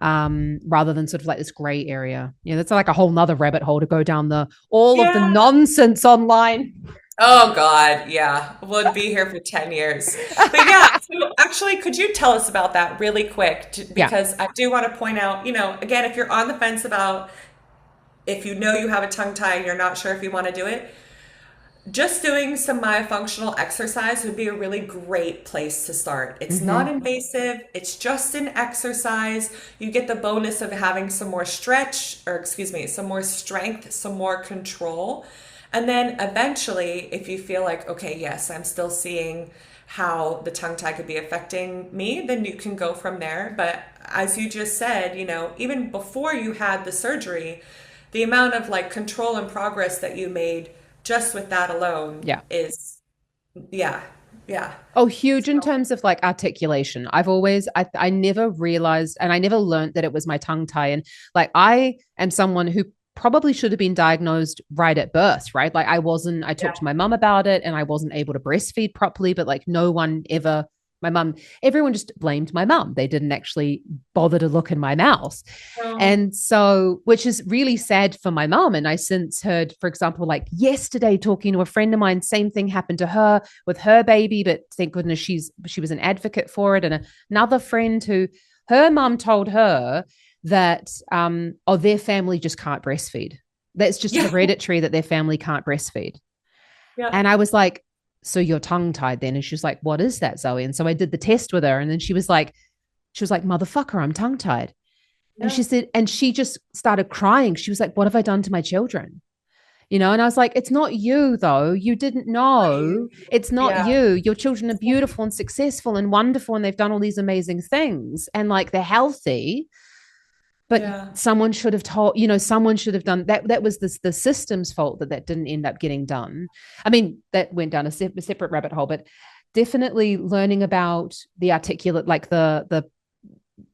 rather than sort of like this gray area. Yeah, that's like a whole nother rabbit hole to go down the all of the Yeah. nonsense online. Oh God, yeah. We'll be here for 10 years. But yeah, so actually, could you tell us about that really quick? Yeah. Because I do want to point out, again, if you're on the fence about if you know you have a tongue tie and you're not sure if you want to do it, just doing some myofunctional exercise would be a really great place to start. It's not Mm-hmm. invasive, it's just an exercise. You get the bonus of having some more stretch, or excuse me, some more strength, some more control. And then eventually, if you feel like, okay, yes, I'm still seeing how the tongue tie could be affecting me, then you can go from there. But as you just said, even before you had the surgery, the amount of like control and progress that you made just with that alone Yeah. is, yeah, yeah. Oh, huge in So, terms of like articulation. I never realized and I never learned that it was my tongue tie. And like, I am someone who probably should have been diagnosed right at birth, right? Like, I yeah. talked to my mum about it and I wasn't able to breastfeed properly, but like, no one ever, my mum, everyone just blamed my mum. They didn't actually bother to look in my mouth. Um, And so, which is really sad for my mom. And I since heard, for example, like yesterday talking to a friend of mine, same thing happened to her with her baby, but thank goodness she was an advocate for it. And another friend who her mom told her that their family just can't breastfeed. That's just yeah, hereditary that their family can't breastfeed. yeah, And I was like, so you're tongue tied then? And she was like, what is that, Zoe? And so I did the test with her, and then she was like, motherfucker, I'm tongue tied. And yeah. she said, and she just started crying. She was like, what have I done to my children? And I was like, it's not you, though. You didn't Not you. know. It's not Yeah, you. Your children are beautiful and successful and wonderful, and they've done all these amazing things, and like they're healthy. But yeah, someone should have someone should have done that. That was the system's fault that didn't end up getting done. I mean, that went down a separate rabbit hole, but definitely learning about the articulate, like the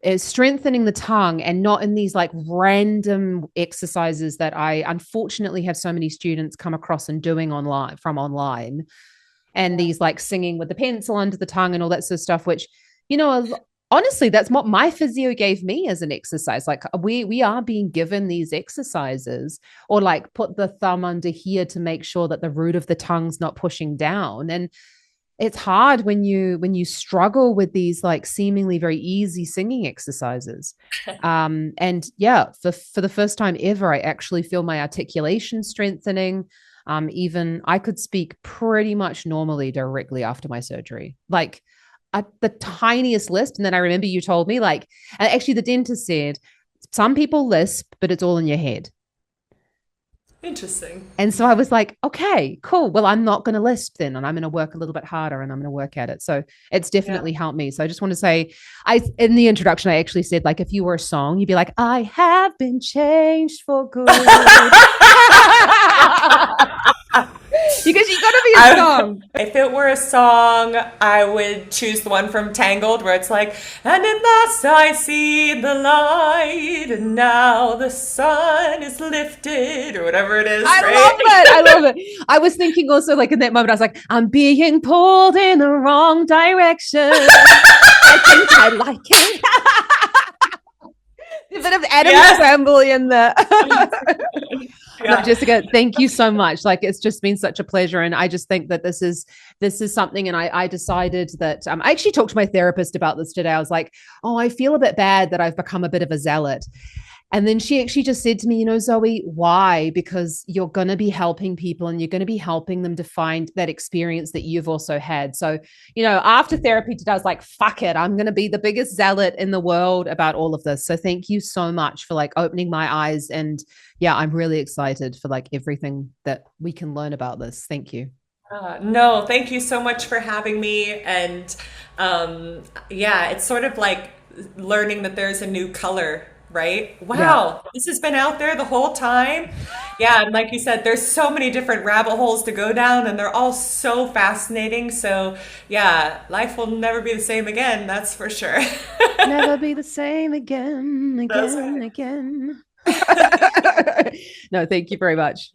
is strengthening the tongue and not in these like random exercises that I unfortunately have so many students come across and doing online, and yeah. these like singing with the pencil under the tongue and all that sort of stuff, which, you know, honestly, that's what my physio gave me as an exercise. Like we are being given these exercises, or like put the thumb under here to make sure that the root of the tongue's not pushing down. And it's hard when you struggle with these like seemingly very easy singing exercises. And yeah, for the first time ever, I actually feel my articulation strengthening. Even I could speak pretty much normally directly after my surgery, like at the tiniest lisp. And then I remember you told me, like, and actually the dentist said some people lisp, but it's all in your head. Interesting. And so I was like, okay, cool. Well, I'm not going to lisp then, and I'm going to work a little bit harder, and I'm going to work at it. So it's Yeah. definitely helped me. So I just want to say, in the introduction, I actually said, like, if you were a song, you'd be like, I have been changed for good. Because you got to be a song. If it were a song, I would choose the one from Tangled where it's like, and at last I see the light, and now the sun is lifted, or whatever it is, I right? love it. I love it. I was thinking also, like, in that moment, I was like, I'm being pulled in the wrong direction. I think I like it. A bit of Adam Yes. Scramble in there. No, Yeah. Jessica, thank you so much. Like, it's just been such a pleasure, and I just think that this is something. And I decided that I actually talked to my therapist about this today. I was like, oh, I feel a bit bad that I've become a bit of a zealot. And then she actually just said to me, Zoe, why? Because you're going to be helping people and you're going to be helping them to find that experience that you've also had. So, after therapy today, I was like, fuck it. I'm going to be the biggest zealot in the world about all of this. So thank you so much for like opening my eyes. And yeah, I'm really excited for like everything that we can learn about this. Thank you. No, thank you so much for having me. And yeah, it's sort of like learning that there's a new color, right? Yeah. Wow, this has been out there the whole time. Yeah, and like you said, there's so many different rabbit holes to go down, and they're all so fascinating. So, yeah, life will never be the same again, that's for sure. Never be the same again, That's again, right. again. No, thank you very much.